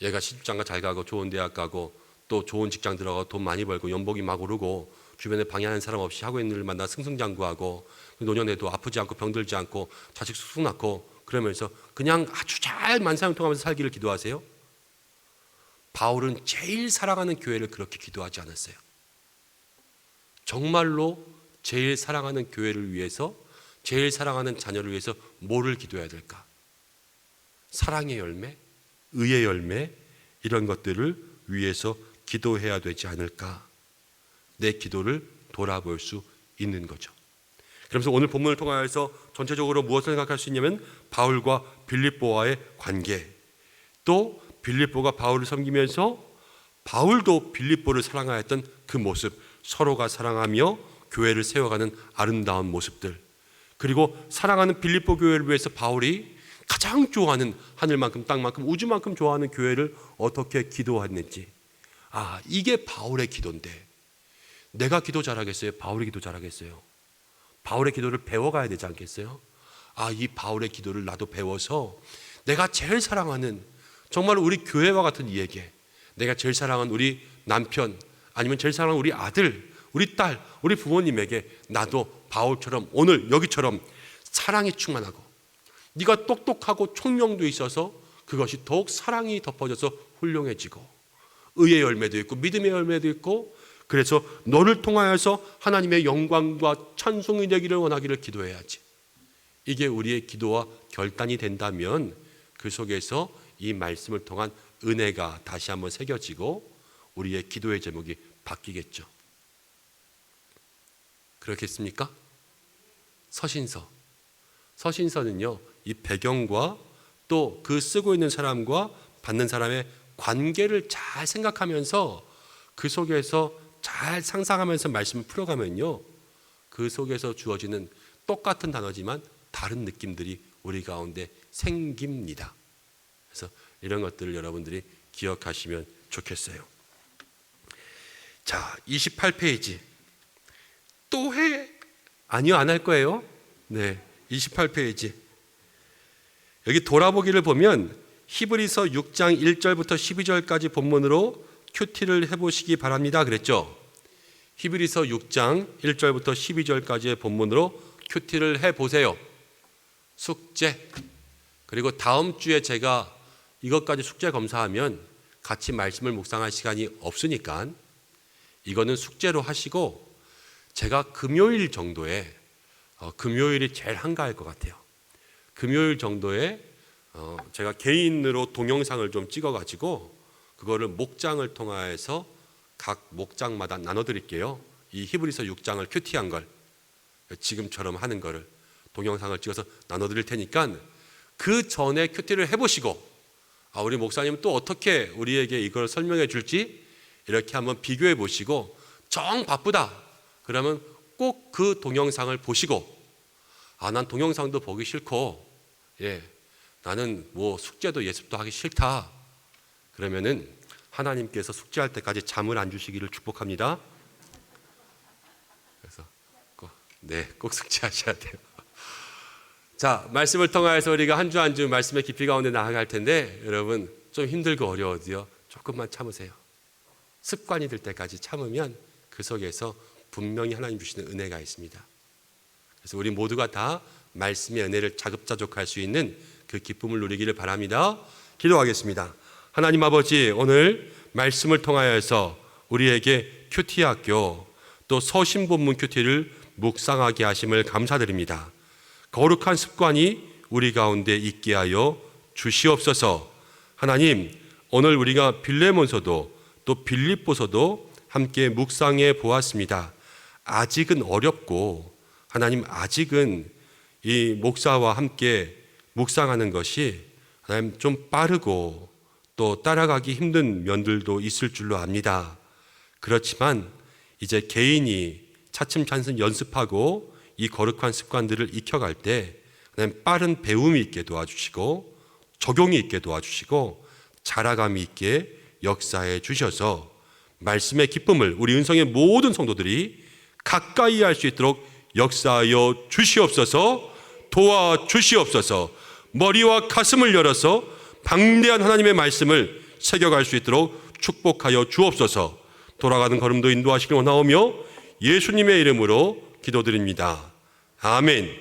얘가 시집장가 잘 가고 좋은 대학 가고 또 좋은 직장 들어가고 돈 많이 벌고 연봉이 막 오르고 주변에 방해하는 사람 없이 하고 있는 일 만나 승승장구하고 노년에도 아프지 않고 병들지 않고 자식 쑥쑥 낳고 그러면서 그냥 아주 잘 만사형통하면서 살기를 기도하세요? 바울은 제일 사랑하는 교회를 그렇게 기도하지 않았어요. 정말로 제일 사랑하는 교회를 위해서, 제일 사랑하는 자녀를 위해서 뭐를 기도해야 될까? 사랑의 열매, 의의 열매, 이런 것들을 위해서 기도해야 되지 않을까? 내 기도를 돌아볼 수 있는 거죠. 그러면서 오늘 본문을 통하여서 전체적으로 무엇을 생각할 수 있냐면 바울과 빌립보와의 관계, 또 빌립보가 바울을 섬기면서 바울도 빌립보를 사랑하였던 그 모습, 서로가 사랑하며 교회를 세워가는 아름다운 모습들, 그리고 사랑하는 빌립보 교회를 위해서 바울이 가장 좋아하는 하늘만큼 땅만큼 우주만큼 좋아하는 교회를 어떻게 기도했는지, 아, 이게 바울의 기도인데 내가 기도 잘하겠어요? 바울의 기도 잘하겠어요? 바울의 기도를 배워가야 되지 않겠어요? 아, 이 바울의 기도를 나도 배워서 내가 제일 사랑하는, 정말 우리 교회와 같은 이에게, 내가 제일 사랑하는 우리 남편, 아니면 제일 사랑하는 우리 아들, 우리 딸, 우리 부모님에게 나도 바울처럼 오늘 여기처럼 사랑이 충만하고, 네가 똑똑하고 총명도 있어서 그것이 더욱 사랑이 덮어져서 훌륭해지고 의의 열매도 있고 믿음의 열매도 있고, 그래서 너를 통하여서 하나님의 영광과 찬송이 되기를 원하기를 기도해야지. 이게 우리의 기도와 결단이 된다면 그 속에서 이 말씀을 통한 은혜가 다시 한번 새겨지고 우리의 기도의 제목이 바뀌겠죠. 그렇겠습니까? 서신서. 서신서는요, 이 배경과 또 그 쓰고 있는 사람과 받는 사람의 관계를 잘 생각하면서 그 속에서 잘 상상하면서 말씀을 풀어가면요, 그 속에서 주어지는 똑같은 단어지만 다른 느낌들이 우리 가운데 생깁니다. 그래서 이런 것들을 여러분들이 기억하시면 좋겠어요. 자, 28페이지. 또 해? 아니요, 안 할 거예요. 네, 28페이지. 여기 돌아보기를 보면 히브리서 6장 1절부터 12절까지 본문으로 큐티를 해보시기 바랍니다 그랬죠. 히브리서 6장 1절부터 12절까지의 본문으로 큐티를 해보세요. 숙제. 그리고 다음 주에 제가 이것까지 숙제 검사하면 같이 말씀을 묵상할 시간이 없으니까 이거는 숙제로 하시고, 제가 금요일 정도에 금요일이 제일 한가할 것 같아요. 금요일 정도에 제가 개인으로 동영상을 좀 찍어가지고 그거를 목장을 통하여서 각 목장마다 나눠드릴게요. 이 히브리서 6장을 큐티한 걸, 지금처럼 하는 거를 동영상을 찍어서 나눠드릴 테니까 그 전에 큐티를 해보시고, 우리 목사님은 또 어떻게 우리에게 이걸 설명해 줄지 이렇게 한번 비교해 보시고, 정 바쁘다 그러면 꼭 그 동영상을 보시고, 난 동영상도 보기 싫고, 나는 뭐 숙제도 예습도 하기 싫다 그러면은 하나님께서 숙제할 때까지 잠을 안 주시기를 축복합니다. 그래서 꼭 숙제하셔야 돼요. 자, 말씀을 통하여서 우리가 한 주 한 주 말씀의 깊이 가운데 나아갈 텐데, 여러분 좀 힘들고 어려워도요, 조금만 참으세요. 습관이 될 때까지 참으면 그 속에서 분명히 하나님 주시는 은혜가 있습니다. 그래서 우리 모두가 다 말씀의 은혜를 자급자족할 수 있는 그 기쁨을 누리기를 바랍니다. 기도하겠습니다. 하나님 아버지, 오늘 말씀을 통하여서 우리에게 큐티 학교 또 서신본문 큐티를 묵상하게 하심을 감사드립니다. 거룩한 습관이 우리 가운데 있게 하여 주시옵소서. 하나님, 오늘 우리가 빌레몬서도 또 빌립보서도 함께 묵상해 보았습니다. 아직은 어렵고, 하나님 아직은 이 목사와 함께 묵상하는 것이 하나님 좀 빠르고 또 따라가기 힘든 면들도 있을 줄로 압니다. 그렇지만 이제 개인이 차츰차츰 연습하고 이 거룩한 습관들을 익혀갈 때 하나님 빠른 배움이 있게 도와주시고 적용이 있게 도와주시고 자라감이 있게 역사해 주셔서 말씀의 기쁨을 우리 은성의 모든 성도들이 가까이 할 수 있도록 역사하여 주시옵소서. 도와주시옵소서. 머리와 가슴을 열어서 방대한 하나님의 말씀을 새겨갈 수 있도록 축복하여 주옵소서. 돌아가는 걸음도 인도하시길 원하오며 예수님의 이름으로 기도드립니다. 아멘.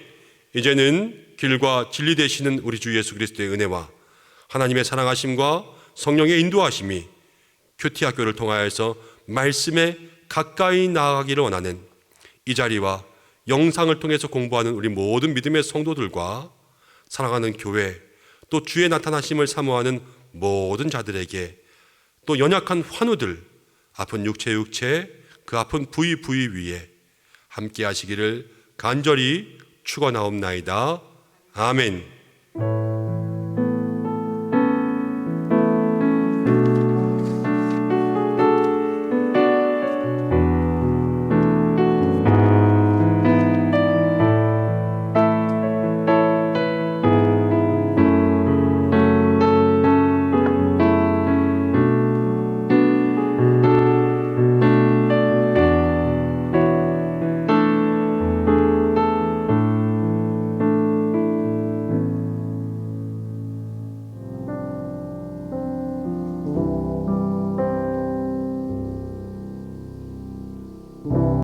이제는 길과 진리 되시는 우리 주 예수 그리스도의 은혜와 하나님의 사랑하심과 성령의 인도하심이 큐티 학교를 통하여서 말씀에 가까이 나아가기를 원하는 이 자리와 영상을 통해서 공부하는 우리 모든 믿음의 성도들과 사랑하는 교회, 또 주의 나타나심을 사모하는 모든 자들에게, 또 연약한 환우들, 아픈 육체 그 아픈 부위 위에 함께 하시기를 간절히 축원하옵나이다. 아멘.